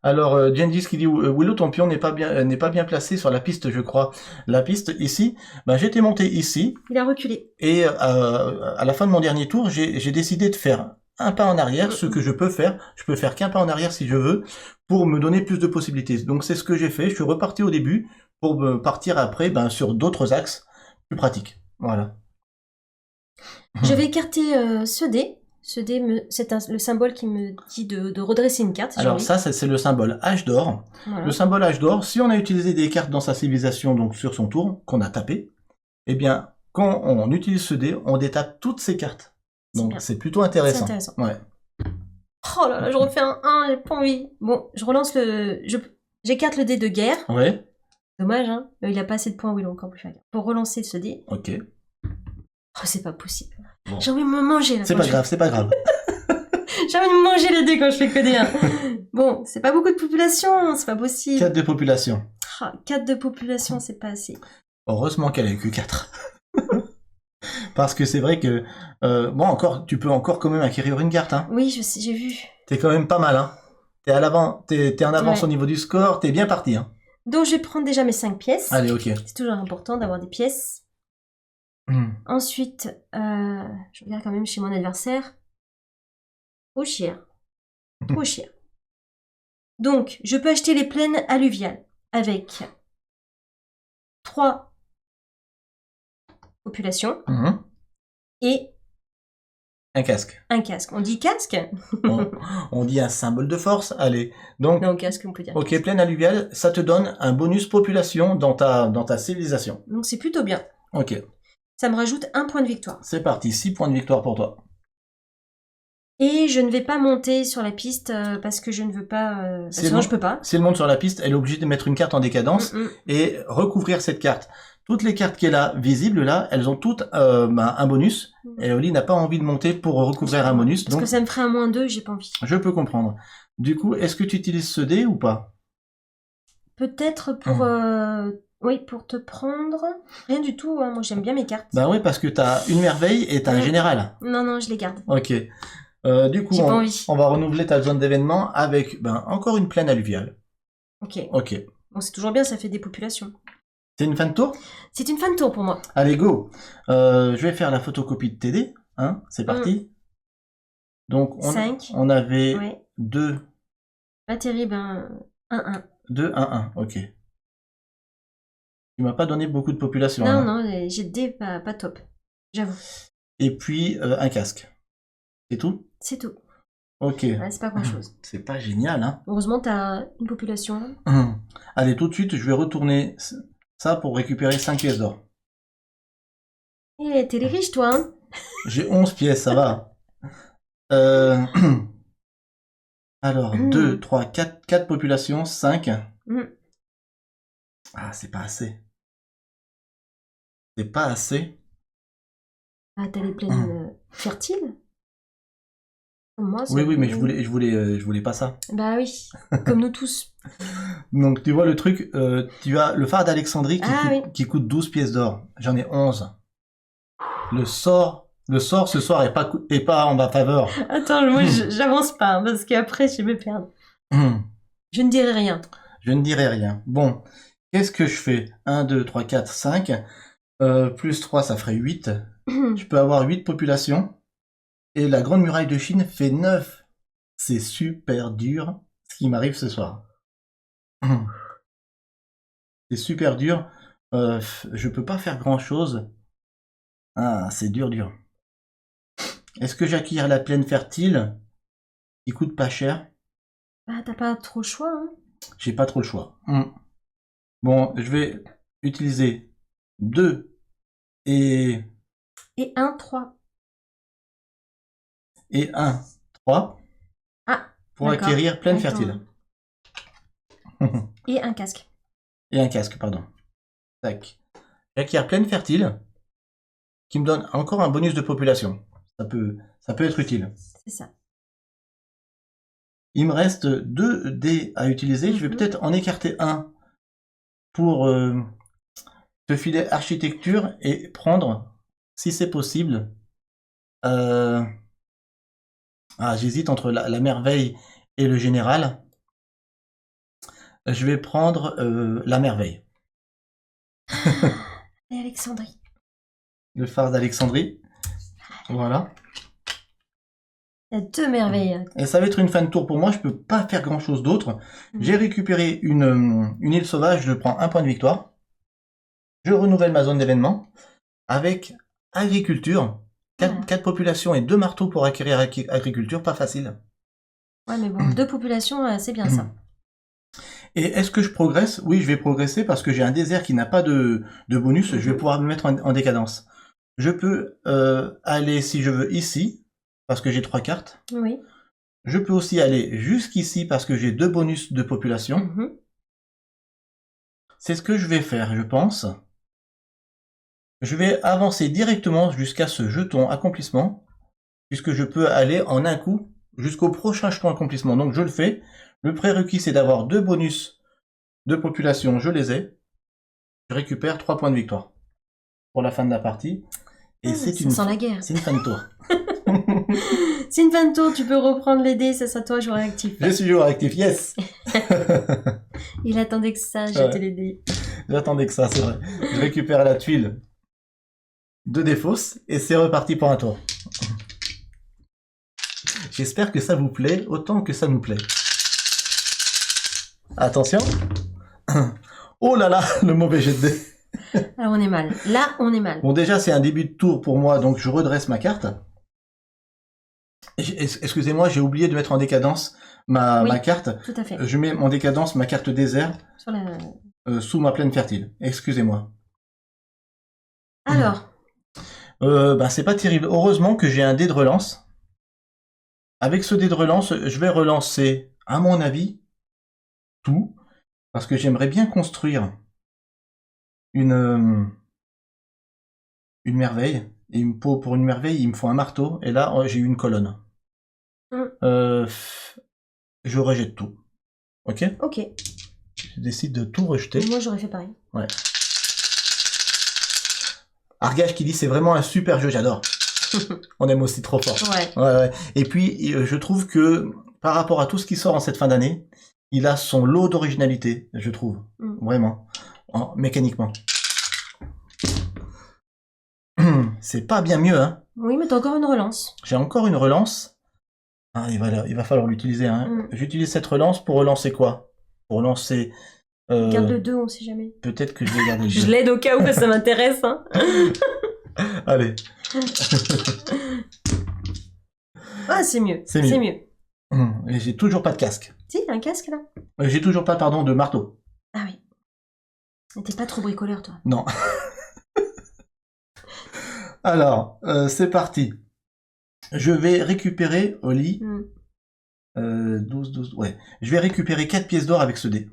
Alors, Gengis qui dit Willow, ton pion n'est pas bien placé sur la piste, je crois. La piste ici, j'étais monté ici Il a reculé. et à la fin de mon dernier tour, j'ai décidé de faire un pas en arrière, ce que je peux faire qu'un pas en arrière si je veux, pour me donner plus de possibilités. Donc c'est ce que j'ai fait, je suis reparti au début, pour partir après sur d'autres axes plus pratiques. Voilà. Je vais écarter ce dé. Ce dé, le symbole qui me dit de redresser une carte. Alors ça, c'est le symbole H d'or. Voilà. Le symbole H d'or, si on a utilisé des cartes dans sa civilisation, donc sur son tour, qu'on a tapé, eh bien, quand on utilise ce dé, on détape toutes ces cartes. Donc c'est plutôt intéressant. C'est intéressant. Ouais. Oh là là, je refais un 1, j'ai pas envie. Bon, je relance j'écarte le dé de guerre. Ouais. Dommage, hein. Il a pas assez de points, oui, donc en plus. Pour relancer ce dé. Ok. Oh, c'est pas possible. Bon. J'ai envie de me manger là. C'est pas grave, c'est pas grave. J'ai envie de me manger les dés quand je fais que des 1. Bon, c'est pas beaucoup de population, c'est pas possible. 4 de population. 4 de population, c'est pas assez. Heureusement qu'elle a que 4. Parce que c'est vrai que tu peux encore quand même acquérir une carte, hein. Oui, je sais, j'ai vu. T'es quand même pas mal, hein. T'es en avance Ouais. au niveau du score, t'es bien parti, hein. Donc je vais prendre déjà mes 5 pièces. Allez, ok. C'est toujours important d'avoir des pièces. Ensuite, je regarde quand même chez mon adversaire. Trop cher. Trop cher. Donc, je peux acheter les plaines alluviales avec 3 populations et Un casque. un casque. On dit casque? On dit un symbole de force. Allez. Donc, Non, casque, on peut dire. ok, plaine alluviale, ça te donne un bonus population dans ta civilisation. Donc c'est plutôt bien. Ok, Ça me rajoute 1 point de victoire. c'est parti. 6 points de victoire pour toi. Et je ne vais pas monter sur la piste parce que je ne veux pas... sinon, je peux pas. Si elle monte sur la piste, elle est obligée de mettre une carte en décadence et recouvrir cette carte. Toutes les cartes qu'elle a visibles là, elles ont toutes un bonus. Et Oli n'a pas envie de monter pour recouvrir un bonus. Parce Donc que ça me ferait un -2, j'ai pas envie. je peux comprendre. Du coup, est-ce que tu utilises ce dé ou pas? Peut-être pour... oui, pour te prendre... Rien du tout, hein. Moi j'aime bien mes cartes. Bah oui, parce que t'as une merveille et t'as un général. Non, non, je les garde. Ok. Du coup, J'ai pas envie. on va renouveler ta zone d'événement avec encore une plaine alluviale. Ok. Ok. Bon, c'est toujours bien, ça fait des populations. C'est une fin de tour? C'est une fin de tour pour moi. Allez, go. Je vais faire la photocopie de TD. Hein, c'est parti. Donc, 5. on avait Ouais. 2, Pas terrible, 1-1. 2, 1, 1. Ok. Tu m'as pas donné beaucoup de population. Non, hein. non, j'ai des pas top. J'avoue. Et puis, un casque. C'est tout? C'est tout. Ok. Ouais, c'est pas grand chose. C'est pas génial, hein. Heureusement, t'as une population. Allez, tout de suite, je vais retourner ça pour récupérer 5 pièces d'or. Eh, t'es les riches, toi, hein? J'ai 11 pièces, ça va. Alors, 2, 3, 4 populations, 5. Ah, c'est pas assez. C'est pas assez. Ah, t'as les plaines fertiles? Comme moi, ça Oui, peut- mais je voulais pas ça. Bah oui, comme nous tous. Donc, tu vois le truc, tu as le phare d'Alexandrie Ah, qui coûte 12 pièces d'or. J'en ai 11. Le sort ce soir est pas en ma faveur. Attends, moi, j'avance pas, hein, parce qu'après, je vais me perdre. Je ne dirai rien. Je ne dirai rien. Bon, qu'est-ce que je fais? 1, 2, 3, 4, 5. Plus 3, ça ferait 8. Je peux avoir 8 populations. Et la Grande Muraille de Chine fait 9. C'est super dur ce qui m'arrive ce soir. C'est super dur. Je peux pas faire grand-chose. Ah, c'est dur. Est-ce que j'acquiers la plaine fertile qui coûte pas cher? Ah, t'as pas trop le choix, hein? J'ai pas trop le choix. Bon, je vais utiliser 2 et 1, 3. et 1, 3 pour d'accord. acquérir plaine Attends. fertile. Et un casque. Et un casque, pardon. Tac. J'acquiers plaine fertile qui me donne encore un bonus de population. Ça peut être utile. C'est ça. Il me reste 2 dés à utiliser. Je vais peut-être en écarter un pour te filer architecture et prendre, si c'est possible, j'hésite entre la merveille et le général. Je vais prendre la merveille. Et Alexandrie. Le phare d'Alexandrie. Voilà. Il y a 2 merveilles. Et ça va être une fin de tour pour moi, je peux pas faire grand chose d'autre. J'ai récupéré une île sauvage, je prends un point de victoire. Je renouvelle ma zone d'événement avec agriculture. 4 populations et 2 marteaux pour acquérir agriculture, pas facile. Ouais, mais bon, 2 populations, c'est bien ça. Et est-ce que je progresse? Oui, je vais progresser parce que j'ai un désert qui n'a pas de bonus, je vais pouvoir me mettre en décadence. Je peux aller, si je veux, ici, parce que j'ai 3 cartes. Oui. Je peux aussi aller jusqu'ici parce que j'ai 2 bonus de population. Mhm. C'est ce que je vais faire, je pense. Je vais avancer directement jusqu'à ce jeton accomplissement, puisque je peux aller en un coup jusqu'au prochain jeton accomplissement. Donc je le fais. Le prérequis, c'est d'avoir 2 bonus de population, je les ai. Je récupère 3 points de victoire pour la fin de la partie. Et ça sent la guerre. C'est une fin de tour. C'est une fin de tour, tu peux reprendre les dés, ça sera toi, joueur actif. Je suis joueur actif, yes. Il attendait que ça, jeter les dés. J'attendais que ça, c'est vrai. Je récupère la tuile de défausse et c'est reparti pour un tour. J'espère que ça vous plaît autant que ça nous plaît. Attention. Oh là là, le mauvais jet de dés. Alors on est mal. Là, on est mal. Bon, déjà, c'est un début de tour pour moi, donc je redresse ma carte. Excusez-moi, j'ai oublié de mettre en décadence ma carte. Tout à fait. Je mets en décadence ma carte désert Sur la... sous ma plaine fertile. Excusez-moi. Alors, C'est pas terrible. Heureusement que j'ai un dé de relance. Avec ce dé de relance, je vais relancer, à mon avis, tout. Parce que j'aimerais bien construire une merveille. Et pour une merveille, il me faut un marteau. Et là, j'ai eu une colonne. Je rejette tout. Ok? ok. Je décide de tout rejeter. Moi, j'aurais fait pareil. Ouais. Argage qui dit c'est vraiment un super jeu, j'adore. On aime aussi trop fort. Ouais. Et puis, je trouve que par rapport à tout ce qui sort en cette fin d'année, il a son lot d'originalité, je trouve. Vraiment. Mécaniquement. C'est pas bien mieux, hein. Oui, mais t'as encore une relance. J'ai encore une relance. Ah, il va falloir l'utiliser, hein. J'utilise cette relance pour relancer quoi? Pour relancer... Garde le 2, on sait jamais. Peut-être que je vais garder le 2. Je l'aide au cas où, ça m'intéresse, hein. Allez. Ah, c'est mieux. C'est mieux. Et j'ai toujours pas de casque. Si, un casque, là. J'ai toujours pas, pardon, de marteau. Ah oui. T'es pas trop bricoleur, toi. Non. Alors, c'est parti. Je vais récupérer au lit 12, ouais. Je vais récupérer 4 pièces d'or avec ce dé.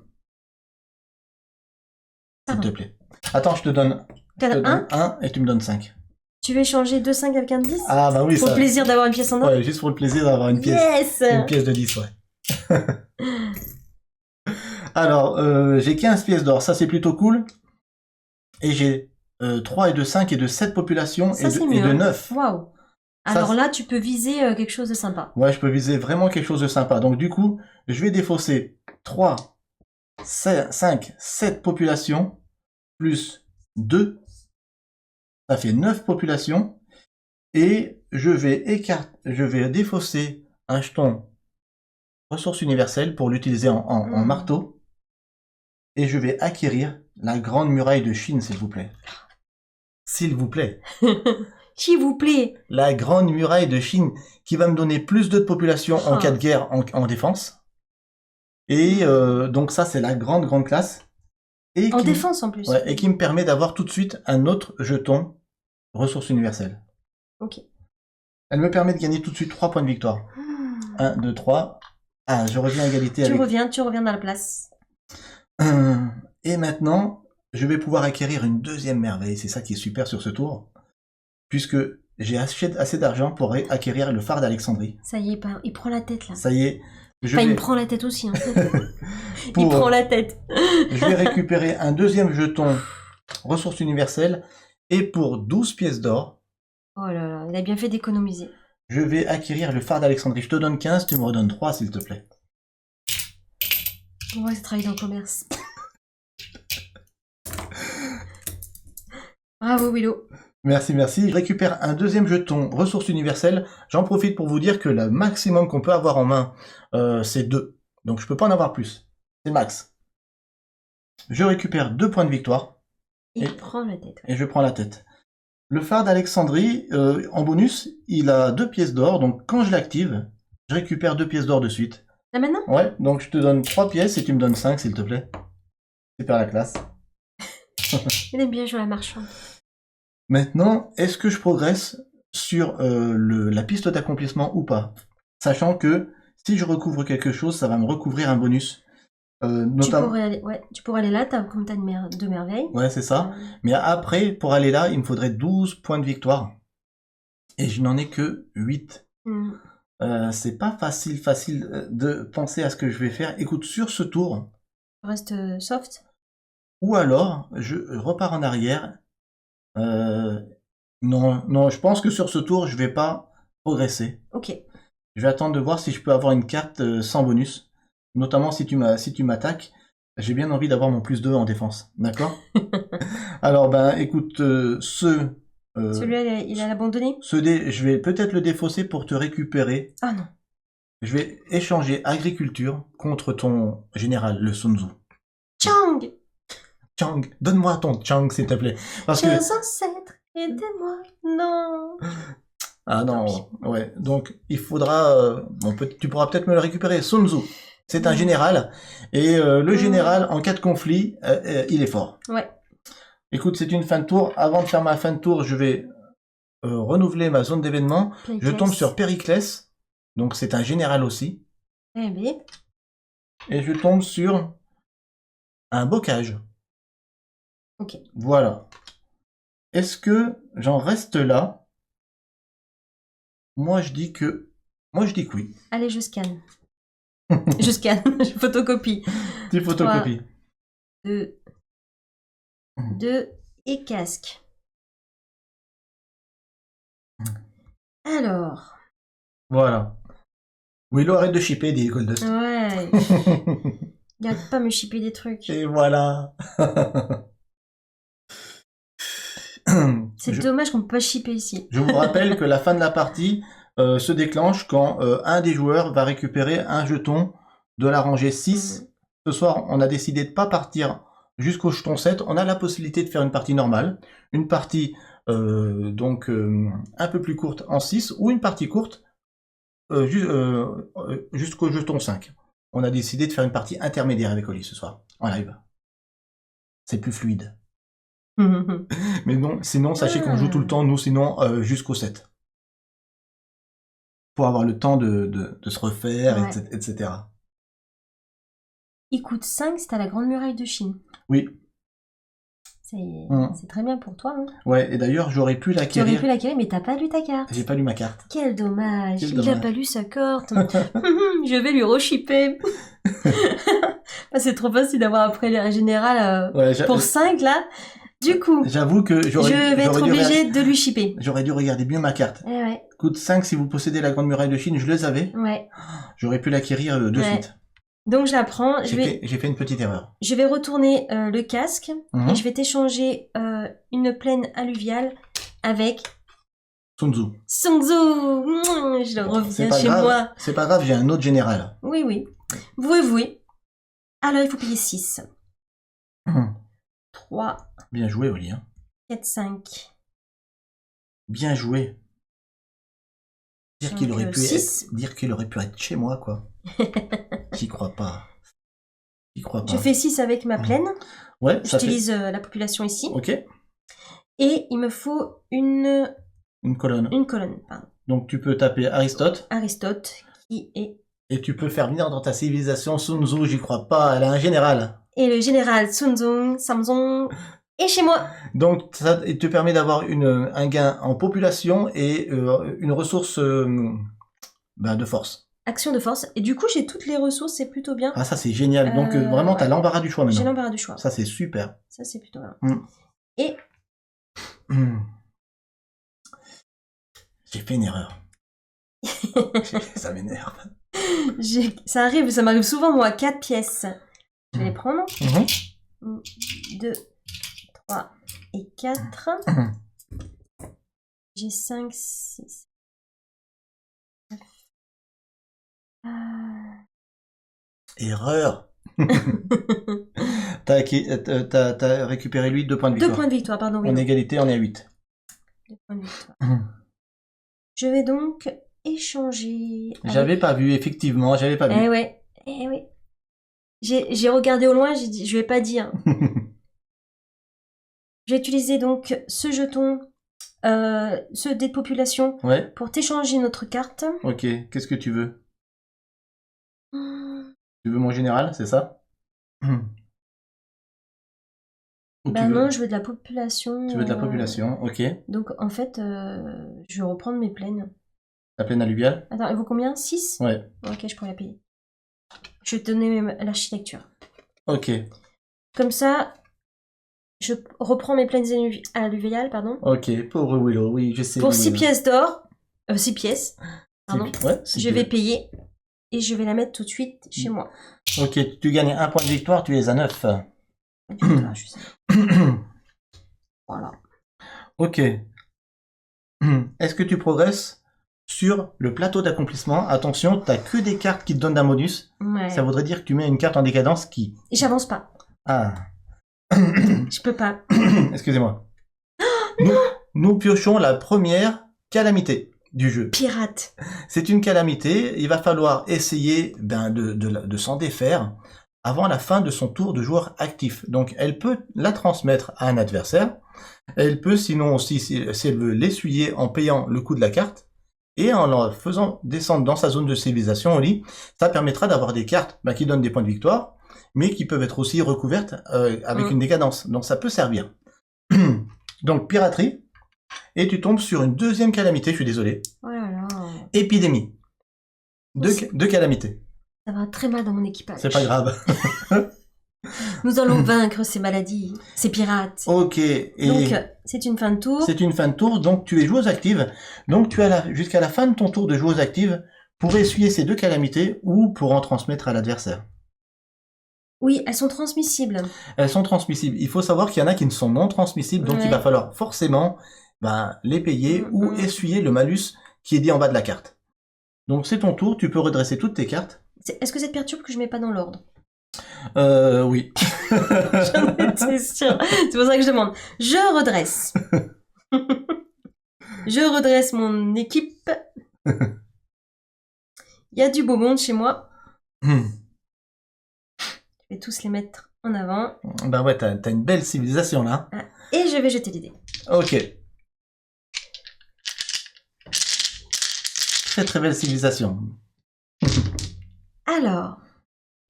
S'il te plaît. Attends, je te donne 1 et tu me donnes 5. Tu veux échanger 2 5 avec un 10? Ah bah oui, pour ça. le plaisir d'avoir une pièce en or? Ouais, juste pour le plaisir d'avoir une pièce. Yes. Une pièce de 10, ouais. Alors, j'ai 15 pièces d'or, ça c'est plutôt cool. Et j'ai 3 et de 5 et de 7 populations ça, et de 9. Waouh. Alors là, tu peux viser quelque chose de sympa. Ouais, je peux viser vraiment quelque chose de sympa. Donc du coup, je vais défausser 3, 5, 7 populations, plus 2. Ça fait 9 populations. Et je vais défausser un jeton ressources universelles pour l'utiliser en marteau. Et je vais acquérir la grande muraille de Chine, s'il vous plaît. S'il vous plaît. S'il vous plaît. La grande muraille de Chine qui va me donner plus de population en cas de guerre en défense. Et donc ça, c'est la grande classe. Et en défense en plus. Ouais, et qui me permet d'avoir tout de suite un autre jeton ressources universelles. Ok. Elle me permet de gagner tout de suite 3 points de victoire. 1, 2, 3. Ah, je reviens à égalité avec... Tu reviens dans la place. Et maintenant, je vais pouvoir acquérir une deuxième merveille. C'est ça qui est super sur ce tour. Puisque j'ai assez d'argent pour acquérir le phare d'Alexandrie. Ça y est, il prend la tête là. Ça y est. Il me prend la tête aussi. Hein. Il prend la tête. Je vais récupérer un deuxième jeton ressources universelles. Et pour 12 pièces d'or... Oh là là, il a bien fait d'économiser. Je vais acquérir le phare d'Alexandrie. Je te donne 15, tu me redonnes 3 s'il te plaît. On va travailler dans le commerce. Bravo Willow. Merci, merci. Je récupère un deuxième jeton ressources universelles. J'en profite pour vous dire que le maximum qu'on peut avoir en main, c'est 2. Donc je peux pas en avoir plus. C'est max. Je récupère 2 points de victoire. Il prend la tête. Et je prends la tête. Le phare d'Alexandrie, en bonus, il a 2 pièces d'or. Donc quand je l'active, je récupère 2 pièces d'or de suite. Là maintenant? Ouais, donc je te donne 3 pièces et tu me donnes 5 s'il te plaît. Super la classe. Il aime bien jouer à la marchande. Maintenant, est-ce que je progresse sur la piste d'accomplissement ou pas? Sachant que si je recouvre quelque chose, ça va me recouvrir un bonus. Notamment... tu pourrais aller là, comme t'as de merveilles. Ouais, c'est ça. Mais après, pour aller là, il me faudrait 12 points de victoire. Et je n'en ai que 8. C'est pas facile de penser à ce que je vais faire. Écoute, sur ce tour... Reste soft. Ou alors, je repars en arrière. Non, je pense que sur ce tour, je vais pas progresser. Ok. Je vais attendre de voir si je peux avoir une carte sans bonus. Notamment si tu m'attaques. J'ai bien envie d'avoir mon +2 en défense. D'accord? Alors, ben, écoute, celui-là, il a abandonné? Ce dé, je vais peut-être le défausser pour te récupérer. Ah non. Je vais échanger agriculture contre ton général, le Sun Tzu. Chang! Chang, donne-moi ton Chang, s'il te plaît. Parce que... Chers ancêtres, aidez-moi. Non. Ah non, ouais. Donc, il faudra... tu pourras peut-être me le récupérer. Sun Tzu, c'est un général. Et le général, en cas de conflit, il est fort. Ouais. Écoute, c'est une fin de tour. Avant de faire ma fin de tour, je vais renouveler ma zone d'événement. Je tombe sur Périclès. Donc, c'est un général aussi. Eh bien. Et je tombe sur un bocage. Ok. Voilà. Est-ce que j'en reste là? Moi, je dis que oui. Allez, je scanne. Je scanne, je photocopie. Tu photocopies. 2 et casque. Alors. Voilà. Willow, arrête de shipper des Goldust. Ouais. Il arrête pas me shipper des trucs. Et voilà. C'est dommage qu'on peut pas shipper ici. Je vous rappelle que la fin de la partie se déclenche quand un des joueurs va récupérer un jeton de la rangée 6. Ce soir, on a décidé de pas partir jusqu'au jeton 7. On a la possibilité de faire une partie normale, une partie donc un peu plus courte en 6 ou une partie courte jusqu'au jeton 5. On a décidé de faire une partie intermédiaire avec Oli ce soir, en live. C'est plus fluide. Mais non, sinon, sachez qu'on joue tout le temps, nous, sinon, jusqu'au 7. Pour avoir le temps de se refaire, ouais. etc. Il coûte 5, c'est à la Grande Muraille de Chine. Oui. C'est très bien pour toi. Hein. Ouais, et d'ailleurs, j'aurais pu l'acquérir. Tu aurais pu l'acquérir, mais t'as pas lu ta carte. J'ai pas lu ma carte. Quel dommage. Il a pas lu sa carte. Je vais lui reshipper. C'est trop facile d'avoir après les générales pour 5, là. Du coup, j'avoue que je vais être obligée de lui shipper. J'aurais dû regarder bien ma carte. Ouais. Coûte 5 si vous possédez la Grande Muraille de Chine, je les avais. Ouais. J'aurais pu l'acquérir de suite. Donc je la prends. J'ai fait une petite erreur. Je vais retourner le casque et je vais t'échanger une plaine alluviale avec Sun Tzu. Sun Tzu. Je le reviens chez moi. C'est pas grave, j'ai un autre général. Oui. Oui. Alors il faut payer 6. 3. Bien joué, Oli. 4, 5. Bien joué. Dire qu'il aurait pu être chez moi, quoi. J'y crois pas. Je fais 6 avec ma plaine. Ouais, j'utilise la population ici. Ok. Et il me faut une colonne. Une colonne, pardon. Donc tu peux taper Aristote. Aristote, qui est... Et tu peux faire venir dans ta civilisation Sun Tzu, j'y crois pas, elle a un général. Et le général Sun Tzu, Samson, est chez moi. Donc ça te permet d'avoir un gain en population et une ressource de force. Action de force. Et du coup, j'ai toutes les ressources, c'est plutôt bien. Ah, ça c'est génial. Donc vraiment, t'as l'embarras du choix maintenant. J'ai l'embarras du choix. Ça c'est super. Ça c'est plutôt bien. Et... J'ai fait une erreur. Ça m'énerve. Ça m'arrive souvent, moi, 4 pièces. Je vais les prendre. 1, 2, 3 et 4. J'ai 5, 6. Erreur. T'as récupéré lui 2 points de victoire. 2 points de victoire, pardon. Oui, en égalité, on est à 8. 2 points de victoire. Je vais donc échanger. J'avais pas vu, effectivement, j'avais pas vu. Eh ouais. J'ai regardé au loin, j'ai dit, je vais pas dire. Je vais utiliser donc ce jeton, ce dé de population, pour t'échanger notre carte. Ok, qu'est-ce que tu veux? Tu veux mon général, c'est ça? Non, je veux de la population. Tu veux de la population, ok. Donc en fait, je vais reprendre mes plaines. La plaine alluviale? Attends, elle vaut combien? 6? Ouais. Ok, je pourrais la payer. Je vais te donner l'architecture. Ok. Comme ça, je reprends mes plaines alluviales, pardon. Ok, pauvre Willow, oui, je sais. Pour 6 pièces d'or, 6 pièces, pardon, je vais payer et je vais la mettre tout de suite chez moi. Ok, tu gagnes 1 point de victoire, tu es à 9. Voilà. Ok. Est-ce que tu progresses sur le plateau d'accomplissement? Attention, t'as que des cartes qui te donnent d'un bonus. Ouais. Ça voudrait dire que tu mets une carte en décadence qui... J'avance pas. Ah. Je peux pas. Excusez-moi. Nous piochons la première calamité du jeu. Pirate. C'est une calamité, il va falloir essayer de s'en défaire avant la fin de son tour de joueur actif. Donc elle peut la transmettre à un adversaire, elle peut sinon aussi, si elle veut, l'essuyer en payant le coût de la carte, et en la faisant descendre dans sa zone de civilisation au lit. Ça permettra d'avoir des cartes qui donnent des points de victoire, mais qui peuvent être aussi recouvertes avec une décadence. Donc ça peut servir. Donc piraterie, et tu tombes sur une deuxième calamité, je suis désolé. Oh là là. Épidémie. Deux calamités. Ça va très mal dans mon équipage. C'est pas grave. Nous allons vaincre ces maladies, ces pirates. Ok. Et donc, c'est une fin de tour. C'est une fin de tour, donc tu es joueuse active. Donc tu as jusqu'à la fin de ton tour de joueuse active pour essuyer ces 2 calamités ou pour en transmettre à l'adversaire. Oui, elles sont transmissibles. Elles sont transmissibles. Il faut savoir qu'il y en a qui ne sont non transmissibles, donc il va falloir forcément les payer ou essuyer le malus qui est dit en bas de la carte. Donc c'est ton tour, tu peux redresser toutes tes cartes. Est-ce que ça te perturbe que je mets pas dans l'ordre? Oui. J'en étais sûre. C'est pour ça que je demande. Je redresse. Je redresse mon équipe. Il y a du beau monde chez moi. Je vais tous les mettre en avant. Bah ouais, t'as une belle civilisation là. Et je vais jeter les dés. Ok. Très très belle civilisation. Alors.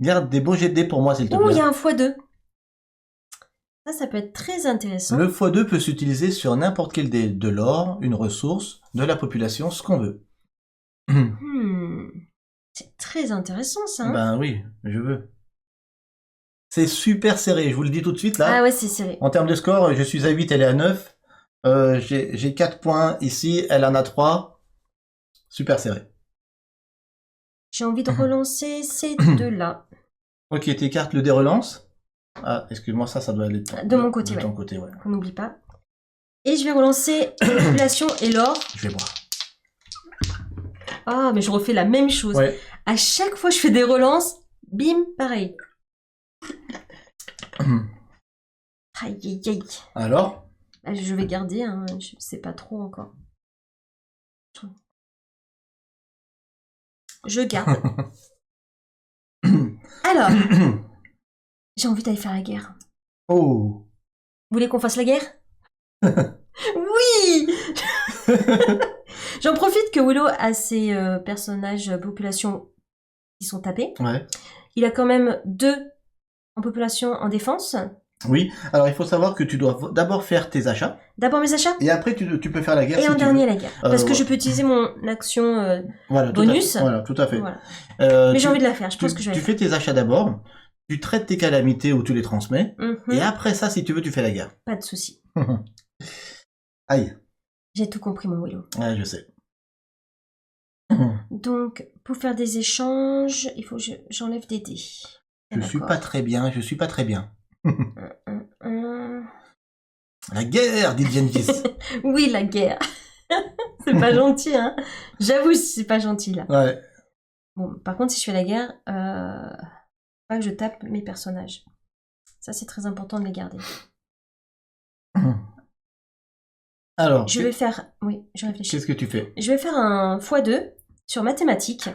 Garde des beaux jets de dés pour moi s'il te plaît. Oh, il y a un x2. Ça peut être très intéressant. Le x2 peut s'utiliser sur n'importe quel dé, de l'or, une ressource, de la population, ce qu'on veut. C'est très intéressant ça. Hein, ben oui, je veux. C'est super serré, je vous le dis tout de suite là. Ah ouais, c'est serré. En termes de score, je suis à 8, elle est à 9. J'ai 4 points ici, elle en a 3. Super serré. J'ai envie de relancer ces deux-là. Ok, t'écartes le dé relance. Ah, excuse-moi, ça doit aller de mon côté, de ton côté, ouais. Qu'on n'oublie pas. Et je vais relancer la population et l'or. Je vais boire. Ah, mais je refais la même chose. Ouais. À chaque fois que je fais des relances, bim, pareil. Aïe, aïe, aïe. Alors? Je vais garder, hein, je sais pas trop encore. Je garde. Alors, j'ai envie d'aller faire la guerre. Oh. Vous voulez qu'on fasse la guerre? Oui. J'en profite que Willow a ses personnages population qui sont tapés. Ouais. Il a quand même 2 en population en défense. Oui, alors il faut savoir que tu dois d'abord faire tes achats. D'abord mes achats. Et après tu peux faire la guerre. Et si en tu dernier veux. la guerre. Parce que je peux utiliser mon action voilà, bonus. Voilà, tout à fait. Voilà. Mais j'ai envie de la faire, je pense que je vais Tu fais tes achats d'abord, tu traites tes calamités ou tu les transmets, et après ça, si tu veux, tu fais la guerre. Pas de souci. Aïe. J'ai tout compris, mon Willow. Ouais, je sais. Donc, pour faire des échanges, il faut que j'enlève des dés. Je suis pas très bien. La guerre, dit Gengis. Oui, la guerre. C'est pas gentil, hein. J'avoue, c'est pas gentil, là. Ouais. Bon, par contre, si je fais la guerre, pas que je tape mes personnages. Ça, c'est très important de les garder. Alors, je vais faire... Oui, je réfléchis. Qu'est-ce que tu fais? Je vais faire un x2 sur mathématiques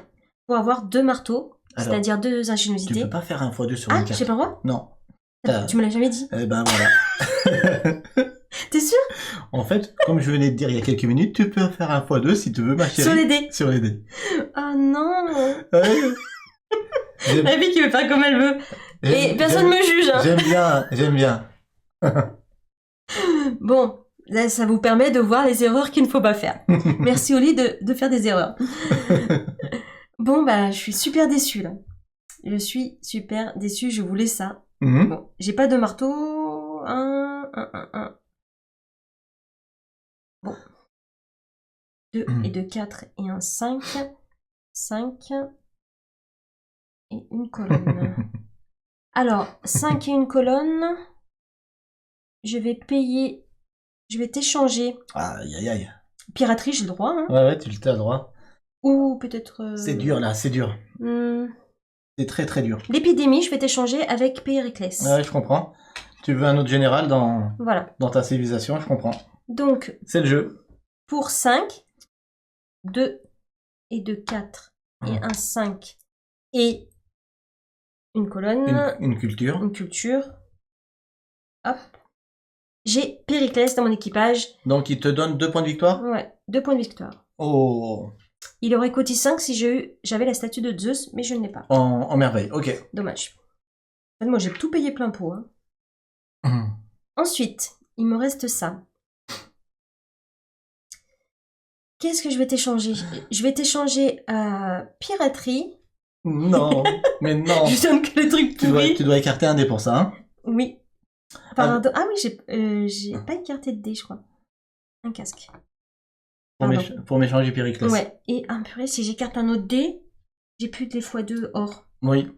pour avoir 2 marteaux, c'est-à-dire 2 ingéniosités. Tu peux pas faire un x2 sur une carte. Ah, j'ai pas le droit? Non. Tu me l'as jamais dit. Eh ben voilà. T'es sûr? En fait, comme je venais de dire il y a quelques minutes, tu peux faire un x2 si tu veux, ma chérie. Sur les dés. Sur les dés. Oh non. Ouais. La fille qui veut faire comme elle veut. Et personne me juge. Hein. J'aime bien. Bon, là, ça vous permet de voir les erreurs qu'il ne faut pas faire. Merci Oli de faire des erreurs. Bon, bah, je suis super déçue, là. Je suis super déçue, je voulais ça. Bon, j'ai pas de marteau. Un. Bon. 2 et 2, 4 et un 5. 5. Et une colonne. Alors, 5 et une colonne. Je vais payer. Je vais t'échanger. Aïe. Piraterie, j'ai le droit. Hein. Ouais, tu as le droit. Ou peut-être. C'est dur là, c'est dur. C'est très très dur. L'épidémie, je vais t'échanger avec Périclès. Ouais, je comprends. Tu veux un autre général dans ta civilisation, je comprends. Donc. C'est le jeu. Pour 5, 2 et 2, 4 et un 5 et une colonne. Une culture. Une culture. Hop. J'ai Périclès dans mon équipage. Donc il te donne 2 points de victoire? Ouais, 2 points de victoire. Oh. Il aurait coté 5 si j'avais la statue de Zeus, mais je ne l'ai pas. En merveille, ok. Dommage. En fait, moi, j'ai tout payé plein pot. Hein. Ensuite, il me reste ça. Qu'est-ce que je vais t'échanger? Je vais t'échanger à piraterie. Non, mais non. Je donne que les trucs pourris. Tu dois écarter un dé pour ça, hein? Oui. Pardon. Ah oui, j'ai pas écarté de dé, je crois. Un casque. Pour m'échanger Périclès. Ouais. Et purée, si j'écarte un autre dé, j'ai plus de x2 or. Oui.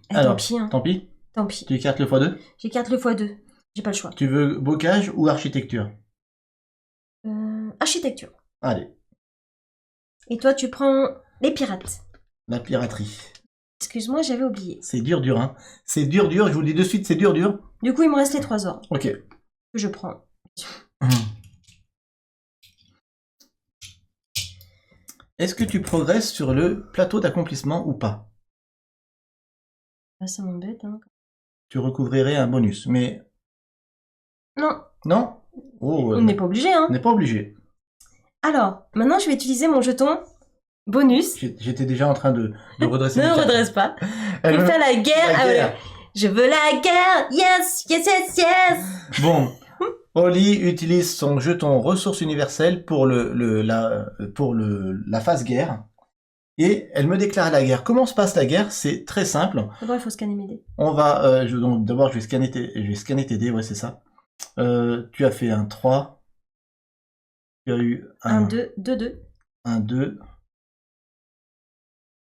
Alors, tant pis. Hein. Tant pis. Tu écartes le x2? J'écarte le x2. J'ai pas le choix. Tu veux bocage ou architecture? Architecture. Allez. Et toi, tu prends les pirates. La piraterie. Excuse-moi, j'avais oublié. C'est dur, hein. C'est dur, je vous le dis de suite, c'est dur. Du coup, il me reste les 3 ordres. Ok. Que je prends. Est-ce que tu progresses sur le plateau d'accomplissement ou pas? Ça m'embête, hein. Tu recouvrirais un bonus, mais... Non. Non? Oh, on n'est pas obligé, hein. On n'est pas obligé. Alors, maintenant, je vais utiliser mon jeton bonus. J'étais déjà en train de redresser. Ne redresse pas. Pour faire la guerre. Je veux la guerre. Yes. Bon. Oli utilise son jeton ressources universelles pour la phase guerre. Et elle me déclare la guerre. Comment se passe la guerre? C'est très simple. D'abord, il faut scanner mes dés. On va... d'abord, je vais scanner tes dés. Ouais, c'est ça. Tu as fait un 3. Tu as eu un 2, 2. Un 2.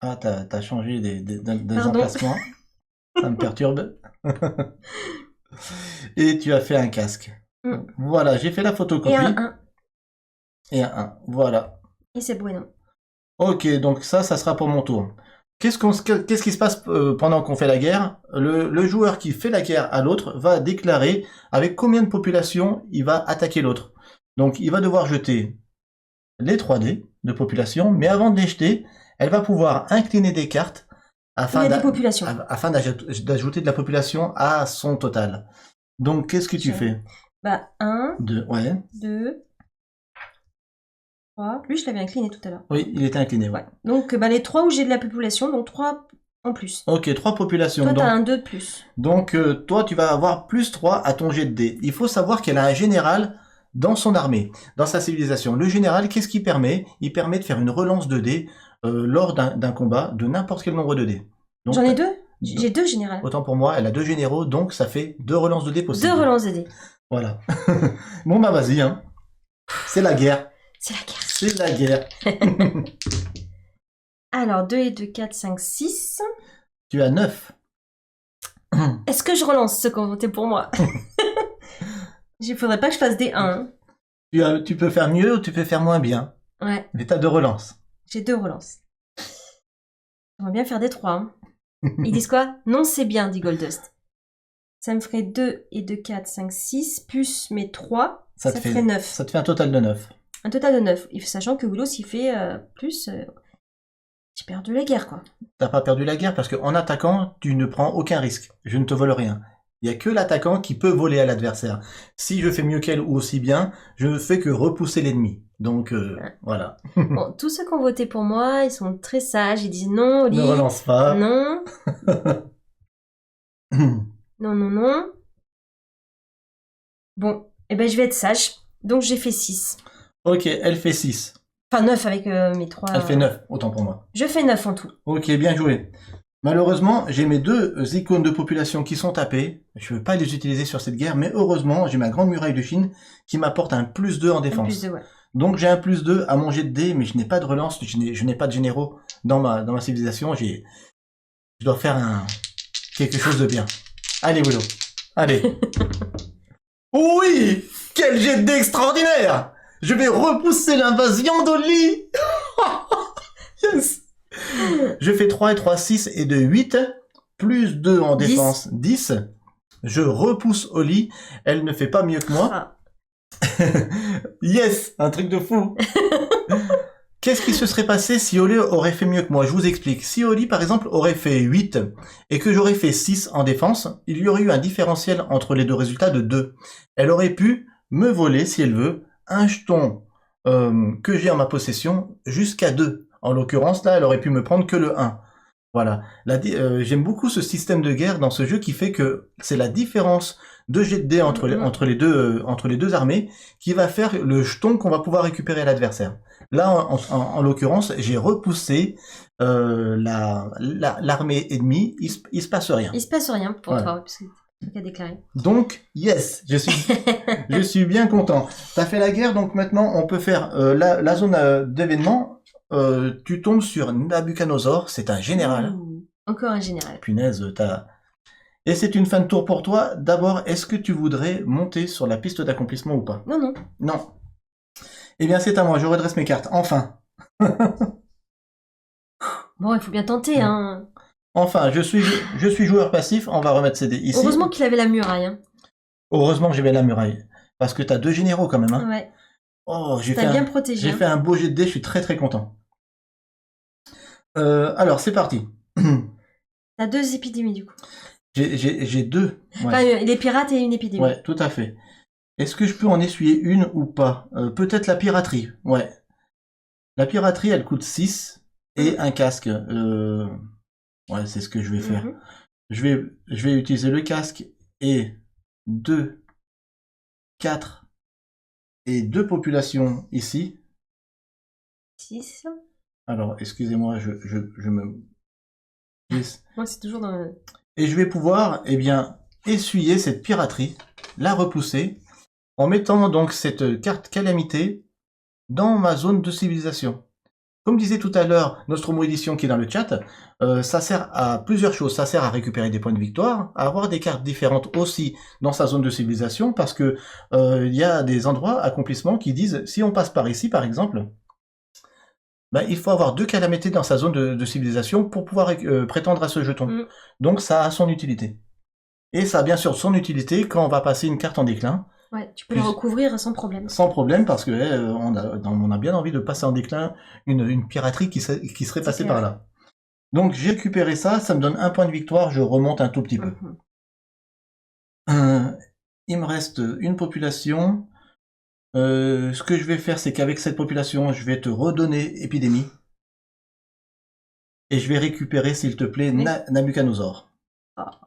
Ah, t'as changé des emplacements. Ça me perturbe. Et tu as fait un casque. Voilà, j'ai fait la photocopie. Et un 1. Et un 1, voilà. Et c'est bueno. Ok, donc ça sera pour mon tour. Qu'est-ce qui se passe pendant qu'on fait la guerre? Le joueur qui fait la guerre à l'autre va déclarer avec combien de population il va attaquer l'autre. Donc il va devoir jeter les 3 dés de population, mais avant de les jeter, elle va pouvoir incliner des cartes afin d'ajouter de la population à son total. Donc qu'est-ce que tu fais? 1, 2, ouais. 2, 3. Lui, je l'avais incliné tout à l'heure. Oui, il était incliné, ouais. Donc les 3 où j'ai de la population, donc 3 en plus. Ok, 3 populations. Toi, t'as un 2 de plus. Donc toi, tu vas avoir plus 3 à ton jet de dés. Il faut savoir qu'elle a un général dans son armée, dans sa civilisation. Le général, qu'est-ce qu'il permet? Il permet de faire une relance de dés lors d'un combat de n'importe quel nombre de dés. J'en ai 2? J'ai 2 généraux. Autant pour moi, elle a 2 généraux, donc ça fait 2 relances de dés possibles. 2 relances de dés. Voilà. Bon bah vas-y, hein. C'est la guerre. C'est la guerre. Alors, 2 et 2, 4, 5, 6. Tu as 9. Est-ce que je relance ceux qui ont voté pour moi? Il faudrait pas que je fasse des 1. Tu peux faire mieux ou tu peux faire moins bien. Ouais, Mais t'as 2 relances. j'ai 2 relances. J'aimerais bien faire des 3. Hein. Ils disent quoi? Non, c'est bien, dit Goldust. Ça me ferait 2 et 2, 4, 5, 6, plus mes 3, ça ferait 9. Ça te fait un total de 9. Un total de 9. Sachant que Willow, s'il fait plus, j'ai perdu la guerre, quoi. T'as pas perdu la guerre parce qu'en attaquant, tu ne prends aucun risque. Je ne te vole rien. Il y a que l'attaquant qui peut voler à l'adversaire. Si je fais mieux qu'elle ou aussi bien, je ne fais que repousser l'ennemi. Donc, voilà. Bon, tous ceux qui ont voté pour moi, ils sont très sages. Ils disent non, Oli. Ne relance pas. Non. Non, non, non. Bon, eh ben je vais être sage. Donc j'ai fait 6. Ok, elle fait 6. Enfin 9 avec mes 3. Elle fait 9, autant pour moi. Je fais 9 en tout. Ok, bien joué. Malheureusement, j'ai mes 2 icônes de population qui sont tapées. Je ne veux pas les utiliser sur cette guerre, mais heureusement, j'ai ma grande muraille de Chine qui m'apporte un +2 en défense. Plus de, ouais. Donc j'ai un +2 à mon jet de dés, mais je n'ai pas de relance, je n'ai pas de généraux dans ma civilisation. Je dois faire quelque chose de bien. Allez, Willow. Allez. Oui! Quel jet de dés extraordinaire! Je vais repousser l'invasion d'Oli! Yes! Je fais 3 et 3, 6 et 2, 8. Plus 2 en 10. défense, 10. Je repousse Oli. Elle ne fait pas mieux que moi. Ah. Yes! Un truc de fou! Qu'est-ce qui se serait passé si Oli aurait fait mieux que moi? Je vous explique. Si Oli, par exemple, aurait fait 8 et que j'aurais fait 6 en défense, il y aurait eu un différentiel entre les deux résultats de 2. Elle aurait pu me voler, si elle veut, un jeton que j'ai en ma possession jusqu'à 2. En l'occurrence, là, elle aurait pu me prendre que le 1. Voilà. J'aime beaucoup ce système de guerre dans ce jeu qui fait que c'est la différence de jet de dés entre les deux armées qui va faire le jeton qu'on va pouvoir récupérer à l'adversaire. Là, en l'occurrence, j'ai repoussé l'armée ennemie. Il se passe rien. Il se passe rien pour Voilà. toi, parce que tu as déclaré. Donc, yes, je suis bien content. T'as fait la guerre, donc maintenant on peut faire la zone d'événement. Tu tombes sur Nabuchodonosor, c'est un général. Ouh, encore un général. Punaise, Et c'est une fin de tour pour toi. D'abord, est-ce que tu voudrais monter sur la piste d'accomplissement ou pas? Non, non. Non. Eh bien, c'est à moi, je redresse mes cartes. Enfin. Bon, il faut bien tenter, hein. Enfin, je suis joueur passif, on va remettre ces dés ici. Heureusement qu'il avait la muraille, hein. Heureusement que j'ai bien la muraille. Parce que t'as 2 généraux quand même, hein. Ouais. Oh, T'as bien protégé. J'ai fait un beau jet de dés, je suis très très content. Alors, c'est parti. T'as 2 épidémies, du coup. J'ai 2. Ouais. Enfin, les pirates et une épidémie. Ouais, tout à fait. Est-ce que je peux en essuyer une ou pas? Peut-être la piraterie. Ouais. La piraterie, elle coûte 6 et un casque. Ouais, c'est ce que je vais faire. Mhm. Je vais utiliser le casque et 2, 4 et 2 populations ici. 6. Alors, excusez-moi, je me... Yes. Moi, c'est toujours dans le... Et je vais pouvoir, eh bien, essuyer cette piraterie, la repousser, en mettant donc cette carte calamité dans ma zone de civilisation. Comme disait tout à l'heure Nostromo Edition qui est dans le chat, ça sert à plusieurs choses. Ça sert à récupérer des points de victoire, à avoir des cartes différentes aussi dans sa zone de civilisation, parce que il y a des endroits, accomplissements, qui disent, si on passe par ici, par exemple, ben, il faut avoir 2 calamités dans sa zone de civilisation pour pouvoir prétendre à ce jeton. Mm. Donc ça a son utilité. Et ça a bien sûr son utilité quand on va passer une carte en déclin, Ouais, tu peux le recouvrir sans problème. sans problème, parce que on a bien envie de passer en déclin une piraterie qui serait passée par là. Donc j'ai récupéré ça, ça me donne 1 point de victoire, je remonte un tout petit peu. Mhm. Il me reste une population. Ce que je vais faire, c'est qu'avec cette population, je vais te redonner épidémie. Et je vais récupérer, s'il te plaît, Oui. Nabuchodonosor. Ah.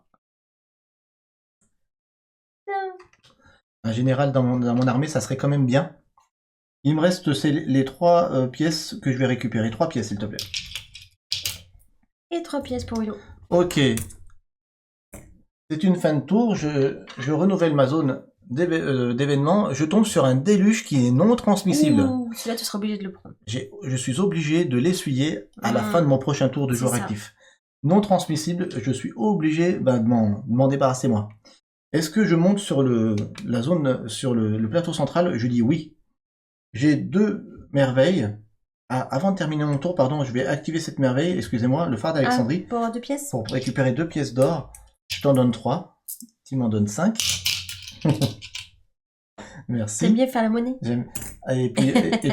Un général dans mon armée, ça serait quand même bien. Il me reste les 3 pièces que je vais récupérer. 3 pièces, s'il te plaît. Et 3 pièces pour Willow. Ok. C'est une fin de tour. Je renouvelle ma zone d'événement. Je tombe sur un déluge qui est non transmissible. Ouh, celui-là, tu seras obligé de le prendre. Je suis obligé de l'essuyer à la fin de mon prochain tour de C'est joueur ça. actif. Non transmissible, je suis obligé de m'en débarrasser moi. Est-ce que je monte sur la zone, sur le plateau central? Je dis oui. j'ai 2 merveilles. Ah, avant de terminer mon tour, pardon, je vais activer cette merveille, excusez-moi, le phare d'Alexandrie, Ah, pour 2 pièces. pour récupérer 2 pièces d'or. Je t'en donne 3. Tu m'en donnes 5. Merci. T'aimes bien faire la monnaie? J'aime. Et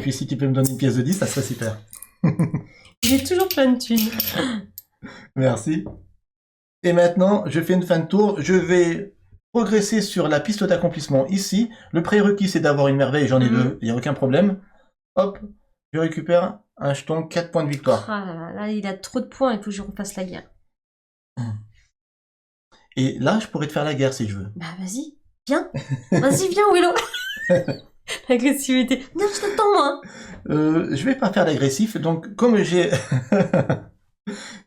puis si tu peux me donner une pièce de 10, ça serait super. J'ai toujours plein de thunes. Merci. Et maintenant, je fais une fin de tour. Je vais progresser sur la piste d'accomplissement ici. Le prérequis, c'est d'avoir une merveille. J'en ai 2. Il n'y a aucun problème. Hop, je récupère un jeton 4 points de victoire. Ah là, il a trop de points, il faut que je refasse la guerre. Et là, je pourrais te faire la guerre si je veux. Bah vas-y, viens. Vas-y, viens, Willow. L'agressivité. Non, je t'attends, moi. Je vais pas faire l'agressif. Donc, comme j'ai...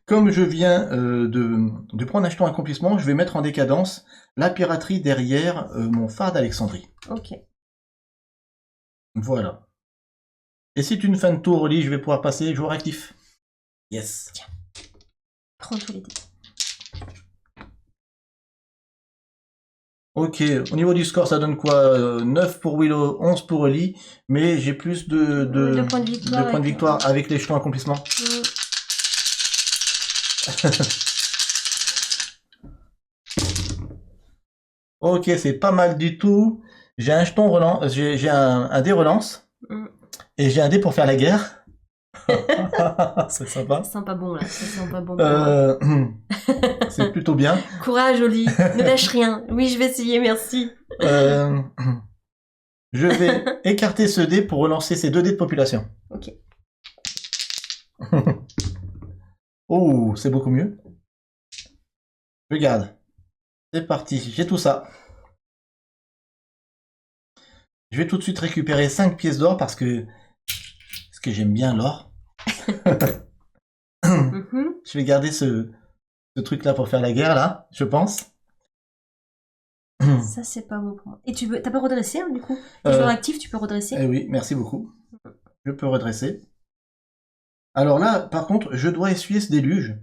Comme je viens de prendre un jeton accomplissement, je vais mettre en décadence la piraterie derrière mon phare d'Alexandrie. Ok. Voilà. Et si tu me fais un tour au lit, je vais pouvoir passer joueur actif. Yes. Tiens. Prends tous les dés. Ok, au niveau du score, ça donne quoi 9 pour Willow, 11 pour Oli, mais j'ai plus de points de victoire, points de victoire avec les jetons accomplissement. Ok, c'est pas mal du tout. J'ai un jeton relance, j'ai un dé relance, et j'ai un dé pour faire la guerre. C'est sympa. C'est sympa bon là, c'est sympa bon. C'est plutôt bien. Courage, Oli, ne lâche rien. Oui, je vais essayer, merci. Je vais écarter ce dé pour relancer ces 2 dés de population. Ok. Oh, c'est beaucoup mieux. Je garde. C'est parti, j'ai tout ça. Je vais tout de suite récupérer 5 pièces d'or parce que j'aime bien l'or. Je vais garder ce truc-là pour faire la guerre, là, je pense. Ça, c'est pas bon pour moi. Et t'as pas redressé, hein, du coup? Les joueurs actifs, tu peux redresser? Eh oui, merci beaucoup. Je peux redresser. Alors là, par contre, je dois essuyer ce déluge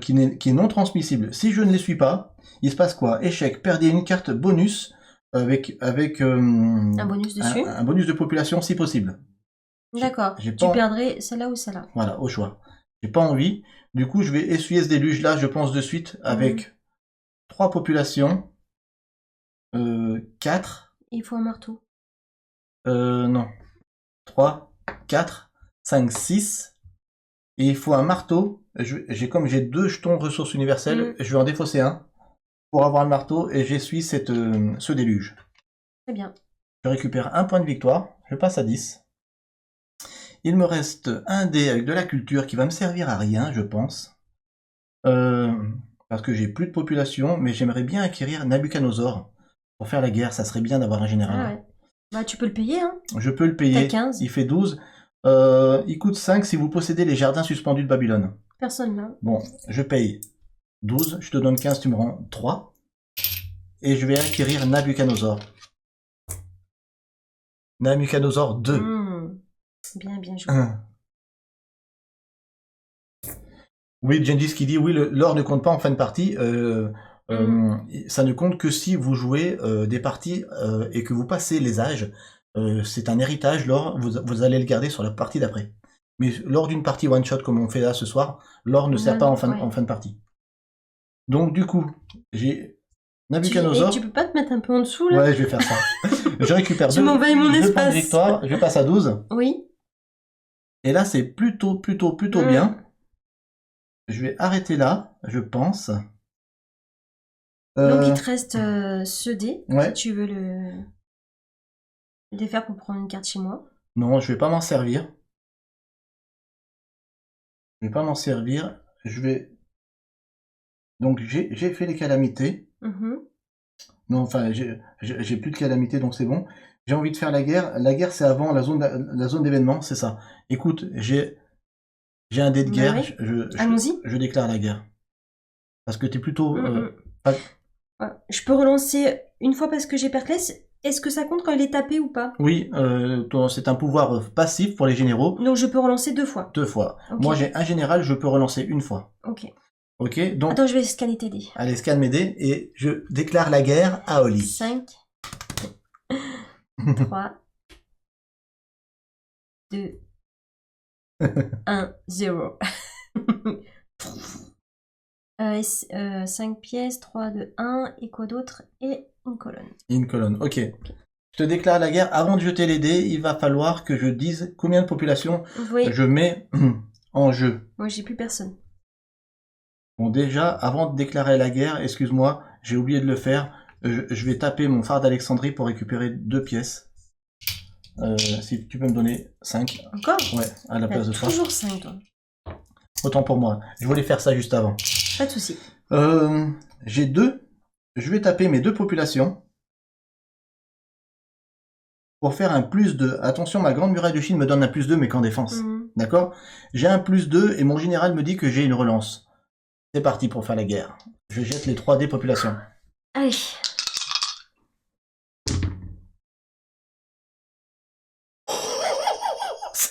qui est non transmissible. Si je ne l'essuie pas, il se passe quoi? Échec, perdez une carte bonus avec un bonus dessus? Un bonus de population si possible. D'accord. Tu perdrais celle-là ou celle-là? Voilà, au choix. J'ai pas envie. Du coup, je vais essuyer ce déluge-là, je pense, de suite, avec 3 populations. 4. Il faut un marteau. Non. 3, 4, 5, 6. Et il faut un marteau. Comme j'ai 2 jetons ressources universelles, je vais en défausser un pour avoir le marteau et j'essuie ce déluge. Très bien. Je récupère un point de victoire. Je passe à 10. Il me reste un dé avec de la culture qui va me servir à rien, je pense. Parce que j'ai plus de population, mais j'aimerais bien acquérir Nabuchodonosor. Pour faire la guerre, ça serait bien d'avoir un général. Ah ouais. Bah, tu peux le payer, hein. Je peux le payer. T'as 15. Il fait 12. Il coûte 5 si vous possédez les jardins suspendus de Babylone. Personne là. Bon, je paye 12. Je te donne 15, tu me rends 3. Et je vais acquérir Nabuchodonosor. Nabuchodonosor 2. Bien joué. Oui, Gengis qui dit oui, l'or ne compte pas en fin de partie. Ça ne compte que si vous jouez des parties et que vous passez les âges. C'est un héritage, l'or, vous allez le garder sur la partie d'après. Mais lors d'une partie one-shot comme on fait là ce soir, l'or ne sert pas en fin de partie. Donc du coup, j'ai Nabuchodonosor. Tu peux pas te mettre un peu en dessous là? Ouais, je vais faire ça. Je récupère 2 points de victoire, je passe à 12. Oui. Et là, c'est plutôt bien. Je vais arrêter là, je pense. Donc il te reste ce dé, ouais. Si tu veux le défaire pour prendre une carte chez moi. Non, je vais pas m'en servir. Je vais... Donc j'ai fait les calamités. Non, enfin, j'ai plus de calamités, donc c'est bon. J'ai envie de faire la guerre. La guerre, c'est avant la zone d'événement, c'est ça. Écoute, j'ai un dé de guerre. Oui. Allons-y. Je déclare la guerre. Parce que t'es plutôt... Je peux relancer une fois parce que j'ai Perclès. Est-ce que ça compte quand il est tapé ou pas? Oui, c'est un pouvoir passif pour les généraux. Donc je peux relancer 2 fois. 2 fois. Okay. Moi, j'ai un général, je peux relancer 1 fois. Ok, donc... Attends, je vais scanner tes dés. Allez, scanne mes dés et je déclare la guerre à Oli. 5, 3, 2, 1, 0. 5 pièces, 3, 2, 1, et quoi d'autre? Et une colonne. Une colonne, ok. Je te déclare la guerre. Avant de jeter les dés, il va falloir que je dise combien de populations Oui, je mets en jeu. moi j'ai plus personne. Bon, déjà, avant de déclarer la guerre, excuse-moi, j'ai oublié de le faire. Je vais taper mon phare d'Alexandrie pour récupérer 2 pièces. Si tu peux me donner 5. Encore? Ouais, à la place de 3. Toujours 5, toi. Autant pour moi. Je voulais faire ça juste avant. Pas de souci. J'ai 2. Je vais taper mes 2 populations. Pour faire un plus 2. Attention, ma grande muraille de Chine me donne un plus 2, mais qu'en défense. D'accord? J'ai un plus 2 et mon général me dit que j'ai une relance. C'est parti pour faire la guerre. Je jette les 3 dés populations. Allez.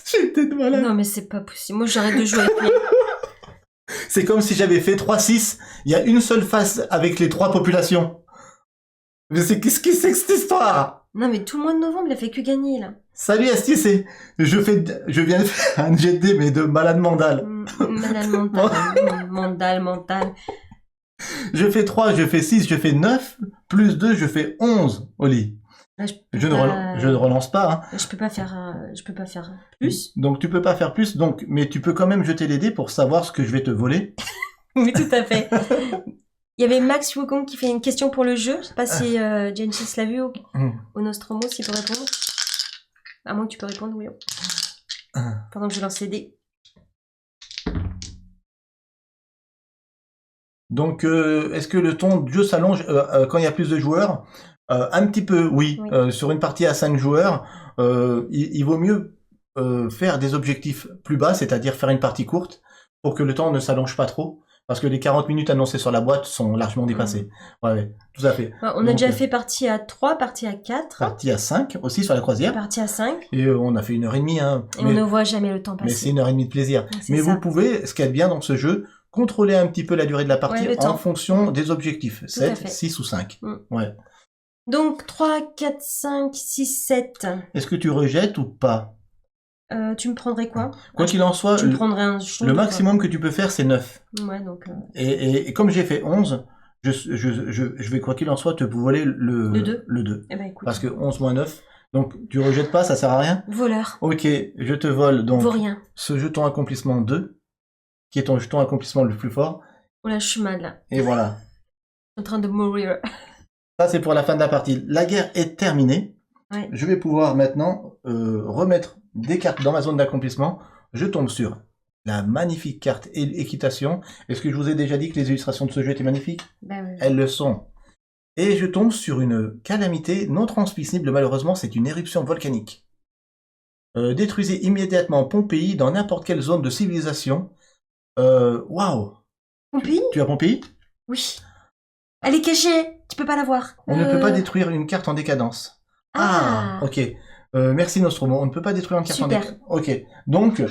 J'étais de malade. Non mais c'est pas possible. Moi j'arrête de jouer avec lui. C'est comme si j'avais fait 3-6. Il y a une seule face avec les 3 populations. Mais qu'est-ce que c'est que cette histoire? Non mais tout le mois de novembre il a fait que gagner là. Salut Asti, je viens de faire un jet de dés, mais de malade mental. Malade mental. Je fais 3, je fais 6, je fais 9, plus 2, je fais 11 au lit. Là, Je ne relance pas. Hein. Je peux pas faire plus. Donc tu peux pas faire plus, mais tu peux quand même jeter les dés pour savoir ce que je vais te voler. Oui, tout à fait. Il y avait Max Wukong qui fait une question pour le jeu. Je sais pas si Gengis l'a vu ou Nostromo, s'il peut répondre. À moins que tu peux répondre, oui. Pendant que je lance les dés. Donc, est-ce que le temps de jeu s'allonge quand il y a plus de joueurs? Un petit peu, oui. Sur une partie à 5 joueurs, il vaut mieux faire des objectifs plus bas, c'est-à-dire faire une partie courte, pour que le temps ne s'allonge pas trop, parce que les 40 minutes annoncées sur la boîte sont largement dépassées. Ouais, tout à fait. On a déjà fait partie à 3, partie à 4. Partie à 5 aussi sur la croisière. Partie à 5. Et on a fait 1h30. Hein, et on ne voit jamais le temps passer. Mais c'est 1h30 de plaisir. Mais vous pouvez, ce qu'il y a de bien dans ce jeu, contrôler un petit peu la durée de la partie en fonction des objectifs. 7, 6 ou 5. Ouais. Donc 3, 4, 5, 6, 7. Est-ce que tu rejettes ou pas? Tu me prendrais quoi? Quoi qu'il en soit, le maximum que tu peux faire, c'est 9. Ouais, donc... Et comme j'ai fait 11, je vais quoi qu'il en soit te voler le 2. Le 2. Eh ben, écoute. Parce que 11 moins 9, donc tu rejettes pas, ça sert à rien. Voleur. Ok, je te vole donc Vaurien. ce jeton accomplissement 2, qui est ton jeton accomplissement le plus fort. Oh là, je suis mal là. Et voilà. Je suis en train de mourir. Ça, c'est pour la fin de la partie. La guerre est terminée. Ouais. Je vais pouvoir maintenant remettre des cartes dans ma zone d'accomplissement. Je tombe sur la magnifique carte équitation. Est-ce que je vous ai déjà dit que les illustrations de ce jeu étaient magnifiques? Ben oui. Elles le sont. Et je tombe sur une calamité non transmissible. Malheureusement, c'est une éruption volcanique. Détruisez immédiatement Pompéi dans n'importe quelle zone de civilisation. Waouh! Pompéi? Tu as Pompéi? Oui. Elle est cachée. Tu peux pas la voir. On ne peut pas détruire une carte en décadence. Ah, ok. Merci Nostromo. On ne peut pas détruire une carte en décadence. Ok. Donc,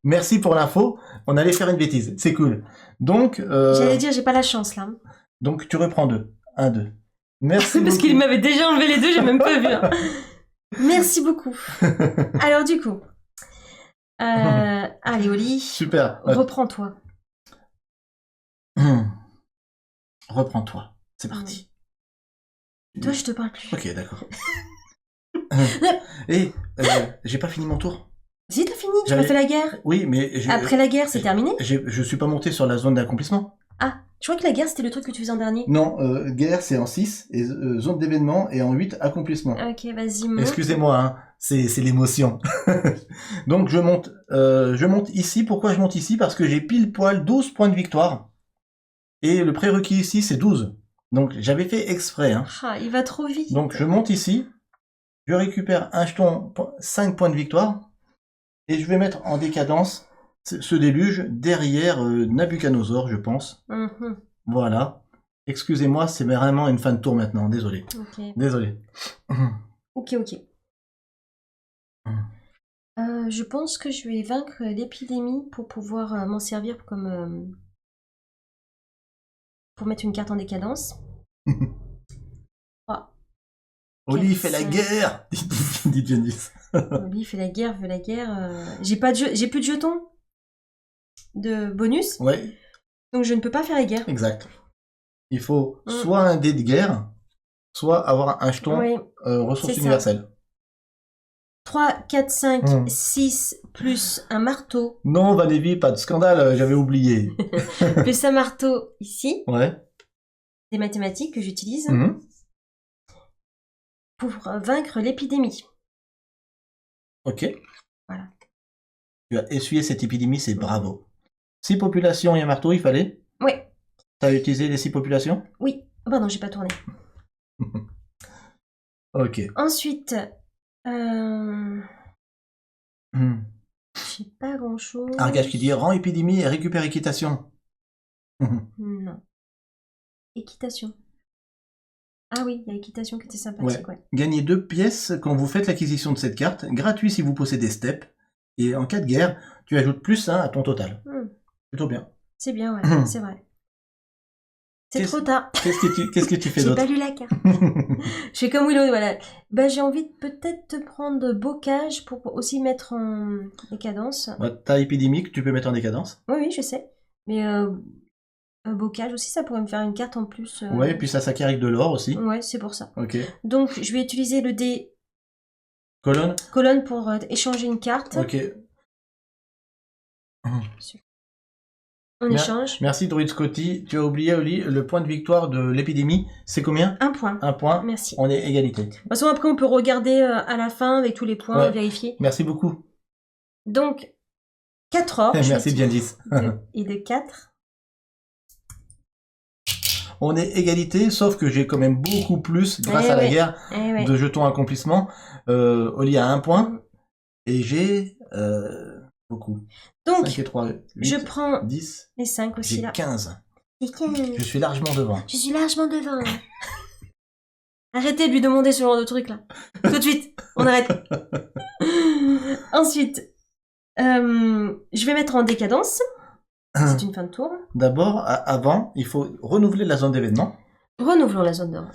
merci pour l'info. On allait faire une bêtise. C'est cool. Donc, j'allais dire, j'ai pas la chance là. Donc, tu reprends 2. 1, 2. Merci Parce qu'il m'avait déjà enlevé les 2, j'ai même pas vu. Hein. Merci beaucoup. Alors, du coup. Allez, Oli. Super. Reprends-toi. Reprends-toi. C'est parti. Toi, je te parle plus. Ok, d'accord. J'ai pas fini mon tour. Si, t'as fini, tu m'as fait la guerre. Oui, mais... Après la guerre, c'est terminé. Je suis pas monté sur la zone d'accomplissement. Ah, je crois que la guerre, c'était le truc que tu faisais en dernier. Non, guerre, c'est en 6, et zone d'événement, et en 8, accomplissement. Ok, vas-y, monte. Excusez-moi, hein, c'est l'émotion. Donc, je monte ici. Pourquoi je monte ici? Parce que j'ai pile poil 12 points de victoire. Et le prérequis ici, c'est 12. Donc, j'avais fait exprès. Hein. Ah, il va trop vite. Donc, je monte ici. Je récupère un jeton, 5 points de victoire. Et je vais mettre en décadence ce déluge derrière Nabucodonosor, je pense. Voilà. Excusez-moi, c'est vraiment une fin de tour maintenant. Désolé. Okay. Désolé. Ok. Je pense que je vais vaincre l'épidémie pour pouvoir m'en servir comme... pour mettre une carte en décadence. 3, Oli fait la 4, guerre, dit Janice. Oli fait la guerre, veut la guerre. J'ai pas de j'ai plus de jetons de bonus, Ouais, donc je ne peux pas faire la guerre. exact. Il faut soit un dé de guerre, soit avoir un jeton Oui. ressources c'est ça. universelles. 3, 4, 5, Hmm. 6, plus un marteau, Non, Valévie, pas de scandale, j'avais oublié. plus un marteau ici, Ouais. des mathématiques que j'utilise Mhm. pour vaincre l'épidémie. Ok. Voilà. Tu as essuyé cette épidémie, c'est bravo. 6 populations et un marteau, il fallait. Oui, T'as utilisé les 6 populations? oui. Pardon, j'ai pas tourné. Ok. Ensuite, Hmm. j'ai pas grand chose. Argache qui dit rend épidémie et récupère équitation. Non. Équitation. Ah oui, il y a équitation qui était sympathique, ouais. Gagnez 2 pièces quand vous faites l'acquisition de cette carte, gratuit si vous possédez steppes. Et en cas de guerre, tu ajoutes plus 1 à ton total. Plutôt bien. C'est bien, ouais, c'est vrai. C'est Qu'est-ce- trop tard. Qu'est-ce que tu fais J'ai d'autre? pas lu la carte. Je fais comme Willow, voilà. Bah, j'ai envie de peut-être te prendre bocage pour aussi mettre en décadence. Bah, t'as épidémique, tu peux mettre en décadence. Oui, oui, je sais. Mais bocage aussi, ça pourrait me faire une carte en plus. Ouais, et puis ça s'acquiert avec de l'or aussi. Ouais, c'est pour ça. Ok. Donc, je vais utiliser le dé Colonne. colonne pour échanger une carte. Ok. On échange. Merci Druid Scotty. Tu as oublié, Oli, le point de victoire de l'épidémie. C'est combien? 1 point. 1 point. Merci. On est égalité. De toute façon, après, on peut regarder à la fin avec tous les points, Ouais. vérifier. Merci beaucoup. Donc, 4 or. je Merci vais bien 10. et de 4. On est égalité, sauf que j'ai quand même beaucoup plus, grâce Eh à la ouais. guerre, Eh ouais. de jetons accomplissement. Oli a 1 point. Et j'ai beaucoup. Donc, 5 et 3, 8, je prends 10. les 5 aussi J'ai là. 15. Et 15. Je suis largement devant. Je suis largement devant. Là. Arrêtez de lui demander ce genre de truc là. Tout de suite, on arrête. Ensuite, je vais mettre en décadence. C'est une fin de tour. D'abord, avant, il faut renouveler la zone d'événement. Renouvelons la zone d'or.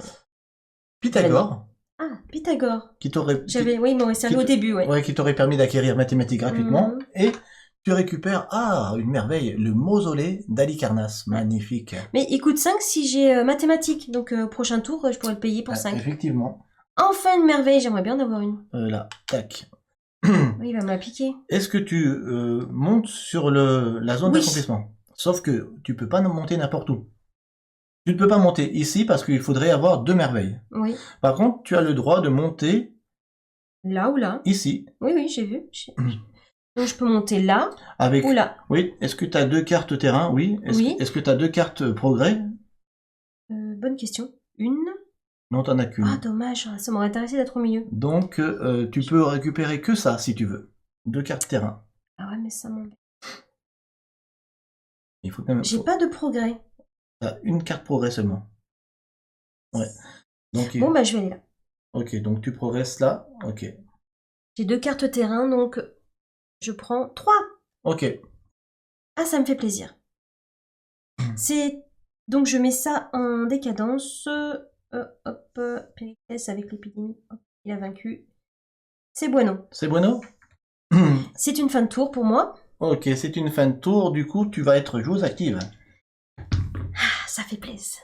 Pythagore, Ah, Pythagore. qui t'aurait Oui, il m'aurait servi au début, ouais. ouais, qui t'aurait permis d'acquérir mathématiques gratuitement. Mhm. Et tu récupères, une merveille, le mausolée d'Halicarnasse. Magnifique. Mais il coûte 5 si j'ai mathématiques. Donc, prochain tour, je pourrais le payer pour 5. Effectivement. Enfin, une merveille, j'aimerais bien en avoir une. Là, tac. Oui, il va me la piquer. Est-ce que tu montes sur la zone Oui. d'accomplissement? Sauf que tu peux pas monter n'importe où. Tu ne peux pas monter ici parce qu'il faudrait avoir 2 merveilles. Oui. Par contre, tu as le droit de monter Là ou là. ici. Oui, oui, j'ai vu. Donc, je peux monter là Avec... ou là. Oui, est-ce que tu as 2 cartes terrain? Oui. Oui. Est-ce que tu as 2 cartes progrès? Bonne question. Une. Non, t'en as qu'une. Ah, dommage. Ça m'aurait intéressé d'être au milieu. Donc, tu peux récupérer que ça si tu veux. 2 cartes terrain. Ah ouais, mais ça m'embête. Il faut quand même... J'ai pas de progrès. T'as une carte progrès seulement. Ouais. Donc, Bon, bah, je vais aller là. ok, donc tu progresses là. Ok. J'ai 2 cartes terrain, donc je prends 3. Ok. Ah, ça me fait plaisir. C'est donc je mets ça en décadence. Hop, Périclès avec l'épidémie. Hop, il a vaincu. C'est bueno. C'est bueno? C'est une fin de tour pour moi. Ok, c'est une fin de tour. Du coup, tu vas être joueuse active. Ah, ça fait plaisir.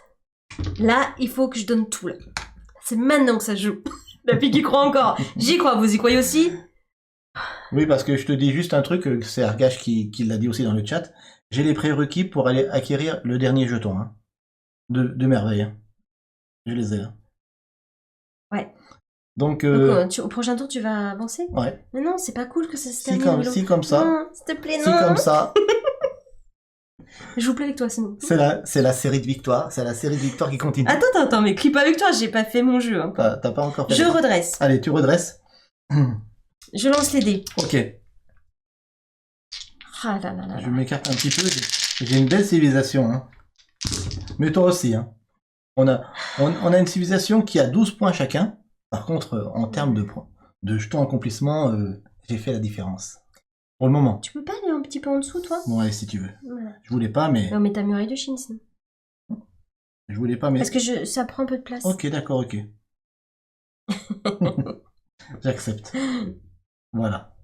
Là, il faut que je donne tout là. C'est maintenant que ça se joue. La fille qui croit encore. J'y crois, vous y croyez aussi? Oui, parce que je te dis juste un truc, c'est Argache qui l'a dit aussi dans le chat. J'ai les prérequis pour aller acquérir le dernier jeton. Hein, de merveille. Hein. Je les ai là. Ouais. Donc, Donc, au prochain tour, tu vas avancer? ouais. Mais non, c'est pas cool que ça se Si termine. Willow. comme ça. Non, s'il te plaît, non. Si comme ça. Je joue plus avec toi, sinon. C'est la série de victoires. C'est la série de victoires qui continue. Attends, mais clip avec toi, j'ai pas fait mon jeu. Hein. T'as pas encore fait. Je redresse. Allez, tu redresses. Je lance les dés. Ok. Ah là là là Je là. m'écarte un petit peu. J'ai une belle civilisation. Hein. Mais toi aussi. Hein. On a une civilisation qui a 12 points chacun. Par contre, en termes de jetons accomplissement, j'ai fait la différence. Pour le moment. Tu peux pas aller un petit peu en dessous, toi? Bon, allez, si tu veux. Voilà. Je voulais pas, mais... Non, mais ta muraille de Chine, sinon. Je voulais pas, mais... Parce que ça prend un peu de place. Ok, d'accord, ok. J'accepte. Voilà.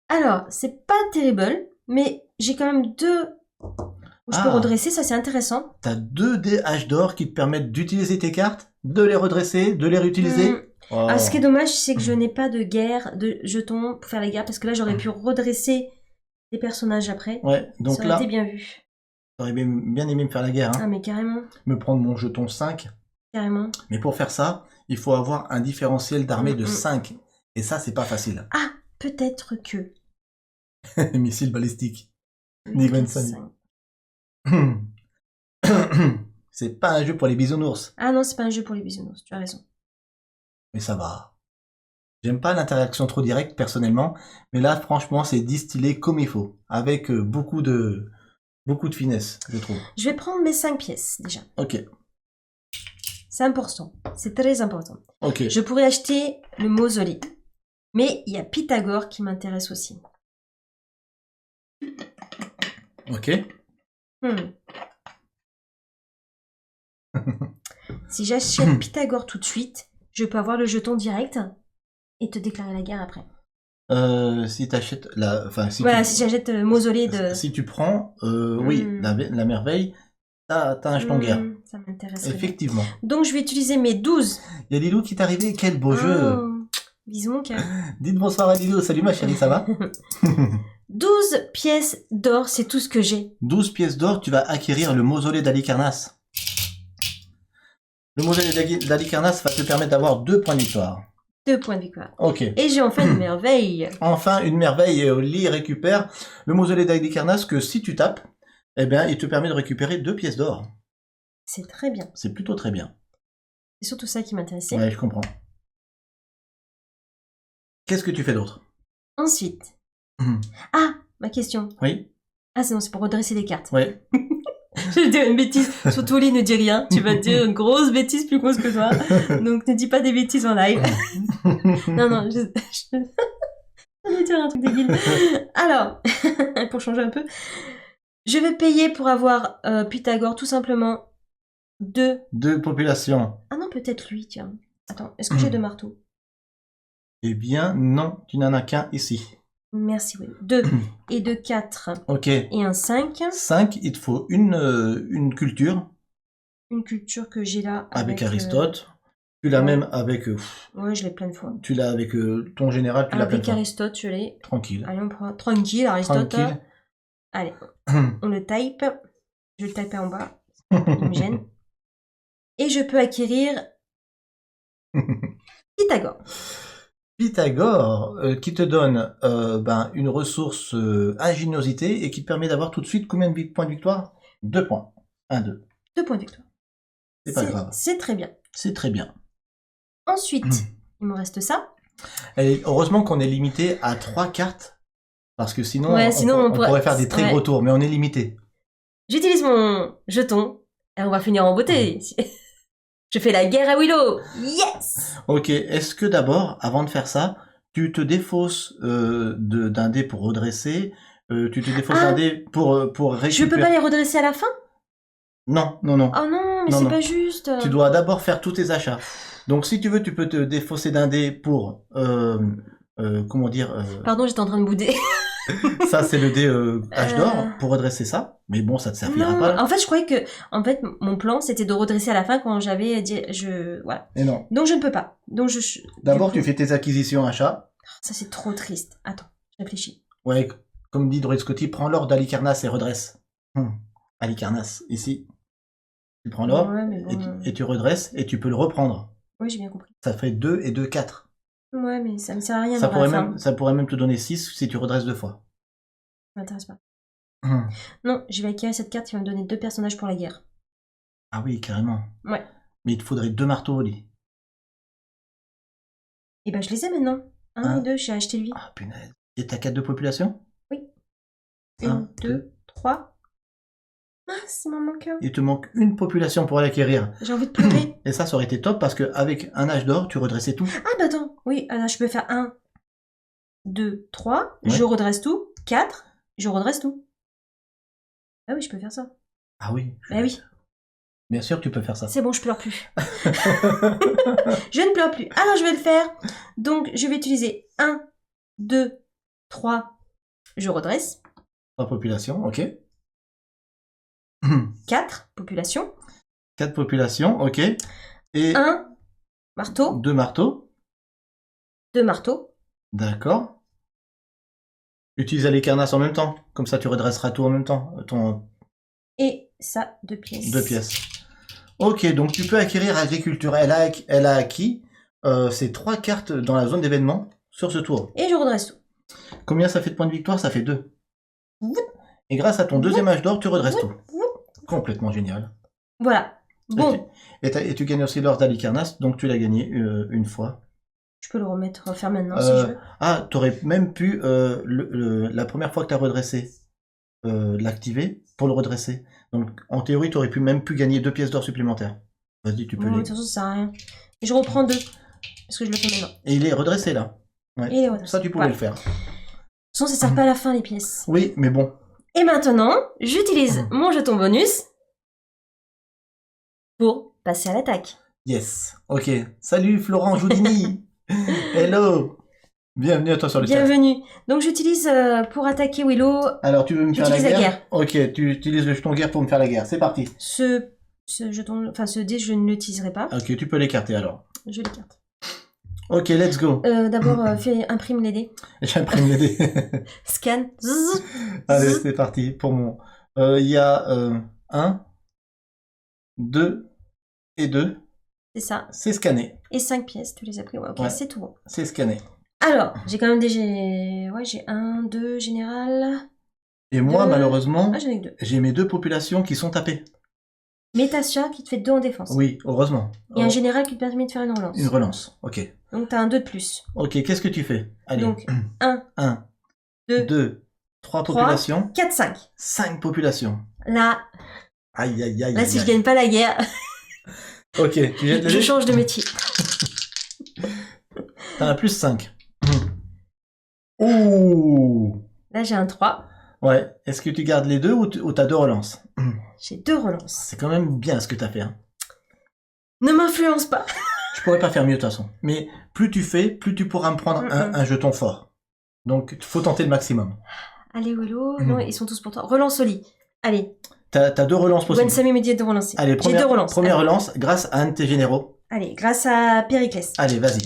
Alors, c'est pas terrible, mais j'ai quand même 2 où je peux redresser, ça c'est intéressant. T'as 2 dés H d'or qui te permettent d'utiliser tes cartes, de les redresser, de les réutiliser. Oh. Ah, ce qui est dommage, c'est que je n'ai pas de guerre, de jetons pour faire les guerres, parce que là j'aurais pu redresser les personnages après. Ouais, donc ça aurait là, été bien vu. j'aurais bien aimé me faire la guerre. Hein. Ah, mais carrément. Me prendre mon jeton 5. Carrément. Mais pour faire ça, il faut avoir un différentiel d'armée de 5. Et ça, c'est pas facile. Ah, peut-être que. Missile balistique. Niveau 5. C'est pas un jeu pour les bisounours. Ah non, c'est pas un jeu pour les bisounours, tu as raison. Mais ça va. J'aime pas l'interaction trop directe, personnellement. Mais là, franchement, c'est distillé comme il faut. Avec beaucoup de finesse, je trouve. Je vais prendre mes 5 pièces, déjà. Ok. C'est important. C'est très important. Ok. Je pourrais acheter le mausolée. Mais il y a Pythagore qui m'intéresse aussi. Ok. Si j'achète Pythagore tout de suite, je peux avoir le jeton direct et te déclarer la guerre après. Si t'achètes la... Enfin, si voilà, tu... si j'achète le mausolée de... Si tu prends, oui, la merveille, t'as un jeton guerre. Ça m'intéresse. Effectivement. Donc je vais utiliser mes 12. Il y a Lilou qui est arrivé, quel beau jeu. Bisous mon cœur. Dites bonsoir à Lilou, salut ma chérie, ça va? 12 pièces d'or, c'est tout ce que j'ai. 12 pièces d'or, tu vas acquérir le mausolée d'Halicarnasse. Le mausolée d'Halicarnasse va te permettre d'avoir 2 points de victoire. 2 points de victoire. Ok. Et j'ai enfin une merveille. Enfin, une merveille, et Oli récupère le mausolée d'Halicarnasse que si tu tapes, eh bien, il te permet de récupérer 2 pièces d'or. C'est très bien. C'est plutôt très bien. C'est surtout ça qui m'intéressait. Ouais, je comprends. Qu'est-ce que tu fais d'autre? Ensuite. Ah, ma question. Oui. Ah, c'est pour redresser les cartes. Ouais. Je vais dire une bêtise. Surtout, Oli, ne dis rien. Tu vas dire une grosse bêtise plus grosse que toi. Donc, ne dis pas des bêtises en live. non, je vais dire un truc débile. Alors, pour changer un peu, je vais payer pour avoir Pythagore tout simplement 2 populations. Ah non, peut-être lui, tiens. Attends, est-ce que j'ai 2 marteaux? Eh bien, non, tu n'en as qu'un ici. Merci, oui. 2 et 2, 4. Ok. Et un 5. 5, il te faut une culture. Une culture que j'ai là. Avec Aristote. Tu l'as même avec... ouais, je l'ai plein de fois. Tu l'as avec ton général, tu l'as plein de fois. Avec Aristote, je l'ai. Tranquille. Allez, on prend... Tranquille, Aristote. Tranquille. Allez, on le type. Je vais le taper en bas. Il me gêne. Et je peux acquérir Pythagore. Pythagore, qui te donne une ressource ingéniosité et qui te permet d'avoir tout de suite combien de points de victoire? 2 points. 1, 2. 2 points de victoire. C'est pas grave. C'est très bien. C'est très bien. Ensuite, il me reste ça. Et heureusement qu'on est limité à 3 cartes. Parce que sinon, on pourrait faire des très gros tours, mais on est limité. J'utilise mon jeton. Et on va finir en beauté. Je fais la guerre à Willow. Yes! Ok, est-ce que d'abord, avant de faire ça, tu te défausses d'un dé pour redresser, tu te défausses d'un dé pour récupérer... Je peux pas les redresser à la fin? Non. Oh non, mais c'est pas juste. Tu dois d'abord faire tous tes achats. Donc si tu veux, tu peux te défausser d'un dé pour... comment dire... Pardon, j'étais en train de bouder. Ça, c'est le dé H d'or pour redresser ça. Mais bon, ça te servira pas. Là. En fait, je croyais que mon plan, c'était de redresser à la fin quand j'avais dit... Voilà. Et non. Donc, je ne peux pas. Donc, D'abord, tu fais tes acquisitions achats. Ça, c'est trop triste. Attends, je réfléchis. Ouais, comme dit Droid Scotty, prends l'or d'Halicarnasse et redresse. Halicarnasse, ici. Tu prends l'or et tu redresses et tu peux le reprendre. Oui, j'ai bien compris. Ça fait 2 et 2, 4. Ouais, mais ça me sert à rien. Ça pourrait même te donner 6 si tu redresses 2 fois. Ça m'intéresse pas. Non, je vais acquérir cette carte qui va me donner 2 personnages pour la guerre. Ah oui, carrément. Ouais. Mais il te faudrait 2 marteaux au lit. Et ben, je les ai maintenant. 1 et 2, j'ai acheté lui. Ah, punaise. Et t'as 4 de population? Oui. 1, 2, 3. Ah, c'est mon manque. Il te manque une population pour l'acquérir. J'ai envie de pleurer. Et ça aurait été top parce qu'avec un âge d'or, tu redressais tout. Ah, bah attends. Oui, alors je peux faire 1, 2, 3. Ouais. Je redresse tout. 4. Je redresse tout. Ah oui, je peux faire ça. Ah oui. Ah oui. Bien sûr, tu peux faire ça. C'est bon, je pleure plus. Je ne pleure plus. Alors, je vais le faire. Donc, je vais utiliser 1, 2, 3. Je redresse. 3 populations, ok. 4 populations. 4 populations, ok. Et 1 marteau. 2 marteaux. 2 marteaux. D'accord. Utilise les carnasses en même temps. Comme ça, tu redresseras tout en même temps. Et ça, 2 pièces. 2 pièces. Ok, donc tu peux acquérir agriculture. Elle a acquis ces 3 cartes dans la zone d'événement sur ce tour. Et je redresse tout. Combien ça fait de points de victoire? Ça fait 2. Ouh. Et grâce à ton deuxième âge d'or, tu redresses Ouh. tout. Complètement génial. Voilà. Bon, Et tu gagnes aussi l'or d'Alicarnas, donc tu l'as gagné une fois. je peux le remettre, faire maintenant si je veux. Ah, t'aurais même pu, la première fois que tu as redressé, l'activer pour le redresser. Donc en théorie, tu aurais même pu gagner 2 pièces d'or supplémentaires. Vas-y, tu peux Bon, de les... toute façon, ça sert à rien. Et je reprends 2. Parce que je le fais maintenant. Et il est redressé là. Ouais. Et il est redressé. Ça, tu pouvais Voilà. le faire. De toute façon, ça sert pas à la fin, les pièces. Oui, mais bon. Et maintenant, j'utilise mon jeton bonus pour passer à l'attaque. Yes. Ok. Salut Florent Joudini. Hello. Bienvenue à toi sur le chat. Bienvenue. Donc, j'utilise pour attaquer Willow Alors, tu veux me faire la J'utilise la guerre? guerre. Ok, tu utilises le jeton guerre pour me faire la guerre. C'est parti. ce jeton, enfin ce dé, je ne l'utiliserai pas. Ok, tu peux l'écarter alors. Je l'écarte. Ok, let's go. D'abord, imprime les dés. J'imprime les dés. Scan. Zzz. Allez, c'est parti pour mon... Il y a 1, 2 et 2. C'est ça. C'est scanné. Et 5 pièces, tu les as pris. Ouais, ok, Ouais. c'est tout bon. C'est scanné. Alors, j'ai quand même j'ai 1, 2 général. Et moi, Deux. malheureusement, Ah, j'en ai que 2. j'ai mes 2 populations qui sont tapées. Métatia qui te fait 2 en défense. Oui, heureusement. Et un général qui te permet de faire une relance. Une relance. Ok. Donc t'as un 2 de plus. Ok, qu'est-ce que tu fais? Allez. Donc 1, 1, 2, 2, 3 3, populations. 4, 5. 5 populations. Là, Aïe, aïe, aïe. là si aïe, je gagne pas la guerre, Ok, tu jettes le je dé. change de métier. T'as un plus 5. Ouh. Là j'ai un 3. Ouais. Est-ce que tu gardes les deux ou t'as 2 relances? J'ai 2 relances. C'est quand même bien ce que t'as fait. Hein. Ne m'influence pas. Je pourrais pas faire mieux de toute façon. Mais plus tu fais, plus tu pourras me prendre un jeton fort. Donc, faut tenter le maximum. Allez Willow, non, ils sont tous pour toi. Relance au lit. Allez, T'as 2 relances possibles. Gwen me dit de relancer. Allez, J'ai 2 relances. première Allez. relance grâce à un de tes généraux. Allez, grâce à Périclès. Allez, vas-y.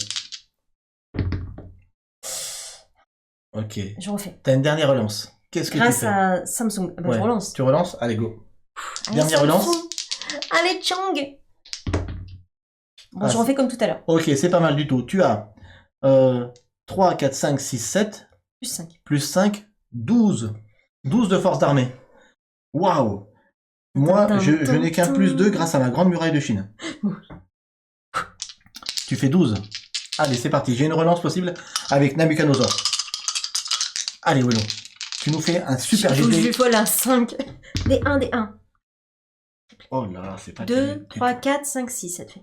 Ok. Je refais. T'as une dernière relance. Qu'est-ce que Grâce tu fais? à Samsung. Ah bah, Ouais. je relance. Tu relances? Allez, go. Allez, Dernière Samsung. relance. Allez, Chang. Bon, Ah, je refais comme tout à l'heure. Ok, c'est pas mal du tout. Tu as 3, 4, 5, 6, 7, Plus 5. plus 5, 12. 12 de force d'armée. Waouh! Moi, Tin, je tin, n'ai qu'un tin. plus 2 grâce à ma grande muraille de Chine. Tu fais 12. Allez, c'est parti. J'ai une relance possible avec Nabucodonosor. Allez, Willow. Tu nous fais un super Je GD. vole un 5. Des 1, des 1. Oh là là, c'est pas 2, terrible. 3, 4, 5, 6, ça te fait.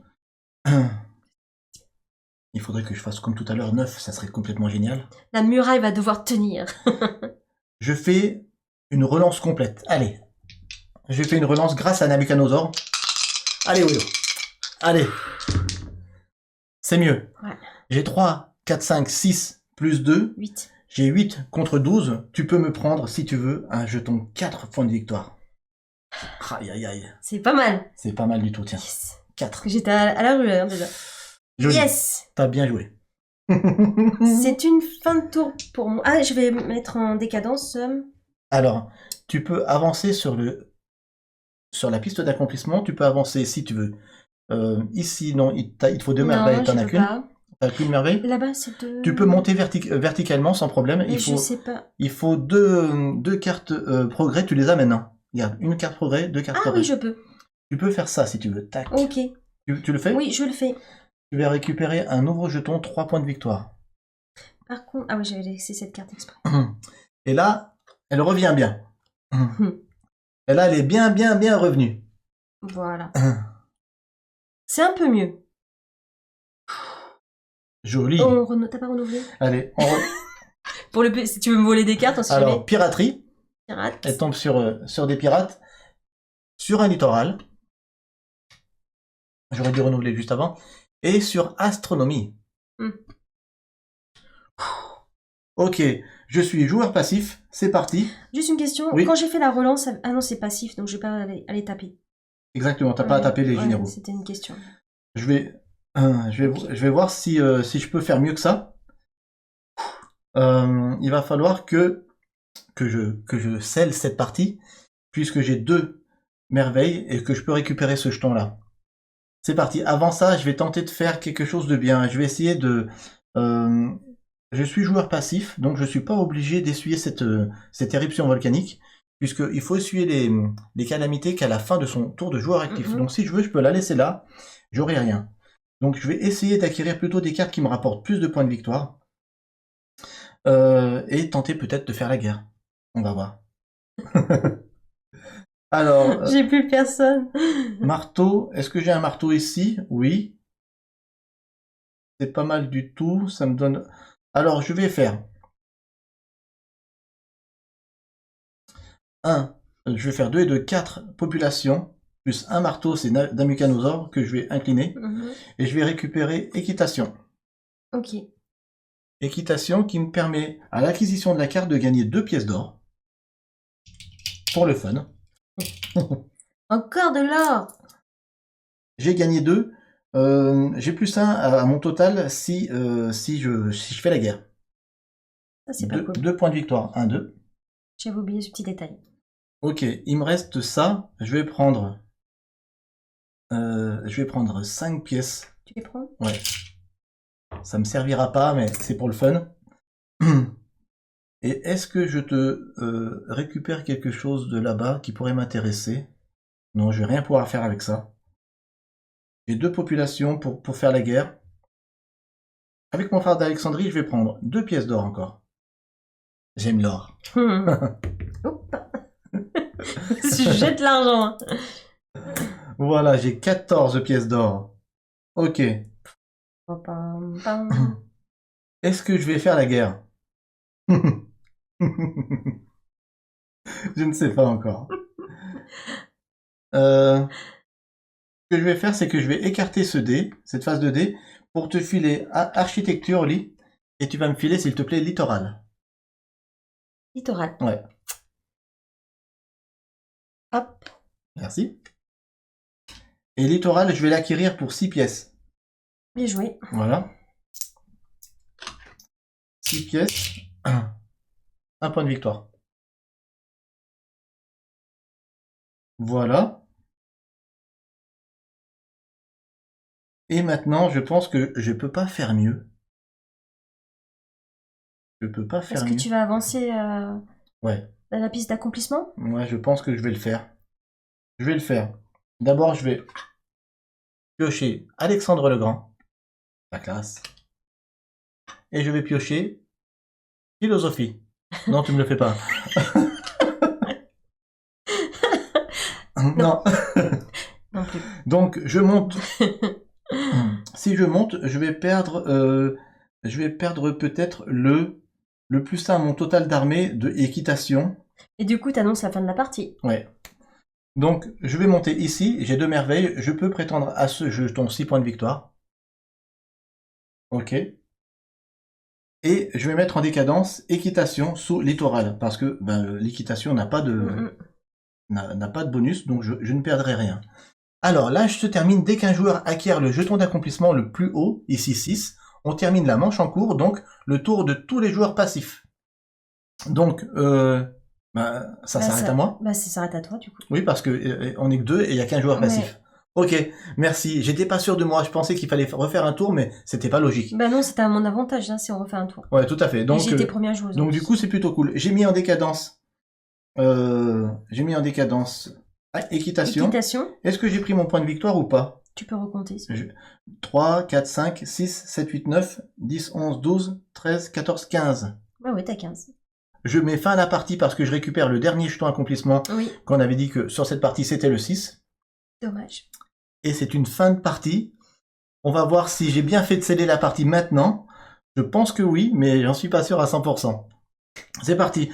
Il faudrait que je fasse comme tout à l'heure 9, ça serait complètement génial. La muraille va devoir tenir. Je fais une relance complète. Allez. Je fais une relance grâce à Nabucodonosor. Allez, Willow. Allez. C'est mieux. Ouais. J'ai 3, 4, 5, 6, plus 2. 8. J'ai 8 contre 12. Tu peux me prendre, si tu veux, un jeton 4 points de victoire. Aïe, aïe, aïe. C'est pas mal. C'est pas mal du tout, tiens. Yes. 4. J'étais à la rue, hein, déjà. Joli. Yes. T'as bien joué. C'est une fin de tour pour moi. Ah, je vais mettre en décadence. Alors, tu peux avancer sur la piste d'accomplissement. Tu peux avancer si tu veux. Ici, non, il te faut 2 merveilles. Non, T'en je as veux qu'une. pas. T'as qu'une merveille. Là-bas, c'est 2. Tu peux monter verticalement sans problème. Mais je sais pas. Il faut deux cartes progrès. Tu les amènes. Hein. Regarde, une carte progrès, 2 cartes Ah progrès. oui, je peux. Tu peux faire ça si tu veux. Tac. Ok. Tu le fais? Oui, je le fais. Tu vas récupérer un nouveau jeton, 3 points de victoire. Par contre... Ah oui, j'avais laissé cette carte exprès. Et là, elle revient bien. Et là, elle est bien revenue. Voilà. C'est un peu mieux. Joli. T'as pas renouvelé? Allez, Pour le... Si tu veux me voler des cartes, on sait alors, jamais. piraterie. Pirate. Elle tombe sur des pirates. Sur un littoral. J'aurais dû renouveler juste avant. Et sur astronomie. Ok, je suis joueur passif, c'est parti. Juste une question, Oui. quand j'ai fait la relance... Ah non, c'est passif, donc je vais pas aller taper. Exactement, t'as pas à taper les généraux. C'était une question. Je vais voir si je peux faire mieux que ça. Il va falloir que je scelle cette partie, puisque j'ai 2 merveilles et que je peux récupérer ce jeton-là. C'est parti. Avant ça, je vais tenter de faire quelque chose de bien. Je vais essayer de... je suis joueur passif, donc je suis pas obligé d'essuyer cette éruption volcanique, puisqu'il faut essuyer les calamités qu'à la fin de son tour de joueur actif. Donc si je veux, je peux la laisser là, j'aurai rien. Donc je vais essayer d'acquérir plutôt des cartes qui me rapportent plus de points de victoire, et tenter peut-être de faire la guerre. On va voir. Alors, J'ai plus personne. marteau, est-ce que j'ai un marteau ici? Oui. C'est pas mal du tout, ça me donne... Alors, je vais faire... Je vais faire 2 et 2, 4 populations, plus un marteau, c'est Damucanosaure, que je vais incliner, et je vais récupérer équitation. Ok. Équitation qui me permet, à l'acquisition de la carte, de gagner 2 pièces d'or. Pour le fun. Encore de l'or. J'ai gagné 2. J'ai plus 1 à mon total si je fais la guerre. Ça, c'est pas cool. 2 points de victoire. 1, 2. J'avais oublié ce petit détail. Ok, il me reste ça. Je vais prendre 5 pièces. Tu les prends? Ouais. Ça me servira pas, mais c'est pour le fun. Et est-ce que je te récupère quelque chose de là-bas qui pourrait m'intéresser? Non, je vais rien pouvoir faire avec ça. J'ai 2 populations pour faire la guerre. Avec mon frère d'Alexandrie, je vais prendre 2 pièces d'or encore. J'aime l'or. Oups. Je jette l'argent. Voilà, j'ai 14 pièces d'or. Ok. Est-ce que je vais faire la guerre? Je ne sais pas encore. Ce que je vais faire, c'est que je vais écarter ce dé, cette phase de dé, pour te filer architecture, Oli, et tu vas me filer, s'il te plaît, littoral. Littoral. Ouais. Hop. Merci. Et littoral, je vais l'acquérir pour 6 pièces. Bien joué. Voilà. 6 pièces. 1 point de victoire. Voilà. Et maintenant, je pense que je peux pas faire mieux. Je peux pas faire Est-ce mieux. que tu vas avancer Ouais. à la piste d'accomplissement? Ouais, je pense que je vais le faire. Je vais le faire. D'abord, je vais piocher Alexandre le Grand. La classe. Et je vais piocher philosophie. Non, tu me le fais pas. Non. Non plus. Donc, je monte. Si je monte, je vais perdre peut-être le plus 1 à mon total d'armée de équitation. Et du coup, t'annonces la fin de la partie. Ouais. Donc, je vais monter ici. J'ai 2 merveilles. Je peux prétendre à ce jeton 6 points de victoire. Ok. Et je vais mettre en décadence équitation sous littoral. Parce que l'équitation n'a pas de bonus. Donc, je ne perdrai rien. Alors là, je se termine dès qu'un joueur acquiert le jeton d'accomplissement le plus haut, ici 6. On termine la manche en cours, donc le tour de tous les joueurs passifs. Donc, ça s'arrête à moi? Ça s'arrête à toi, du coup. Oui, parce que on est que 2 et il n'y a qu'un joueur passif. Ok, merci. J'étais pas sûr de moi. Je pensais qu'il fallait refaire un tour, mais c'était pas logique. Bah non, c'était à mon avantage, hein, si on refait un tour. Ouais, tout à fait. Donc, j'ai été première joueuse. Donc du coup, c'est plutôt cool. J'ai mis en décadence. Équitation. Est-ce que j'ai pris mon point de victoire ou pas? Tu peux recompter. 3, 4, 5, 6, 7, 8, 9, 10, 11, 12, 13, 14, 15. Ah oui, t'as 15. Je mets fin à la partie parce que je récupère le dernier jeton accomplissement. Oui. Qu'on avait dit que sur cette partie, c'était le 6. Dommage. Et c'est une fin de partie. On va voir si j'ai bien fait de sceller la partie maintenant. Je pense que oui, mais j'en suis pas sûr à 100%. C'est parti.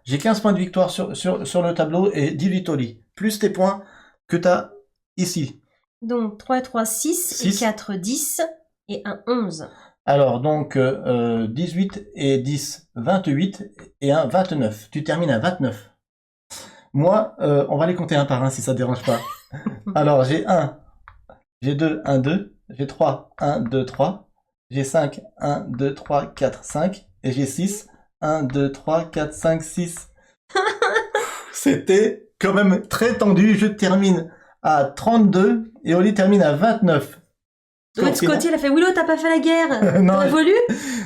J'ai 15 points de victoire sur le tableau et 18 Oli. Plus tes points que tu as ici. Donc 3 et 3, 6, et 6. 4, 10, et 1, 11. Alors, donc, 18 et 10, 28, et 1, 29. Tu termines à 29. Moi, on va les compter un par un si ça te dérange pas. Alors, j'ai 1, j'ai 2, 1, 2, j'ai 3, 1, 2, 3, j'ai 5, 1, 2, 3, 4, 5, et j'ai 6, 1, 2, 3, 4, 5, 6. C'était quand même très tendu. Je termine à 32 et Oli termine à 29. Donc Scotty, il a fait Willow, t'as pas fait la guerre. Non, T'aurais voulu?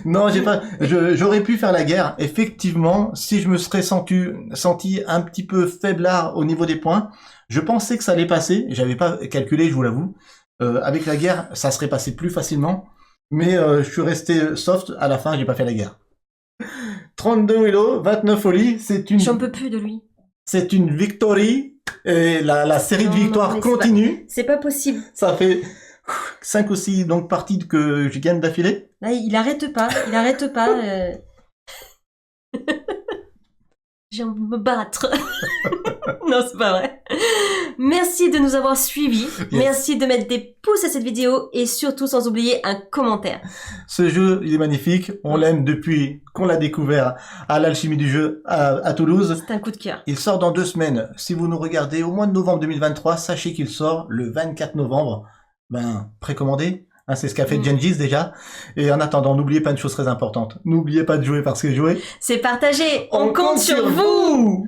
non, j'ai pas. J'aurais pu faire la guerre. Effectivement, si je me serais senti un petit peu faiblard au niveau des points, je pensais que ça allait passer. J'avais pas calculé, je vous l'avoue. Avec la guerre, ça serait passé plus facilement. Mais je suis resté soft. À la fin, j'ai pas fait la guerre. 32 Willow, 29 Oli. J'en peux plus de lui. C'est une victory. Et la série de victoires mais continue. C'est pas possible. Ça fait 5 ou 6 donc, parties que je gagne d'affilée. Là, il arrête pas. Il arrête pas. J'ai envie de me battre. Non, c'est pas vrai. Merci de nous avoir suivis. Yes. Merci de mettre des pouces à cette vidéo et surtout sans oublier un commentaire. Ce jeu, il est magnifique. On l'aime depuis qu'on l'a découvert à l'Alchimie du jeu à Toulouse. C'est un coup de cœur. Il sort dans 2 semaines. Si vous nous regardez au mois de novembre 2023, sachez qu'il sort le 24 novembre. Ben, précommandez. Hein, c'est ce qu'a fait Gengis déjà. Et en attendant, n'oubliez pas une chose très importante. N'oubliez pas de jouer parce que jouer, C'est partagé. On compte sur vous.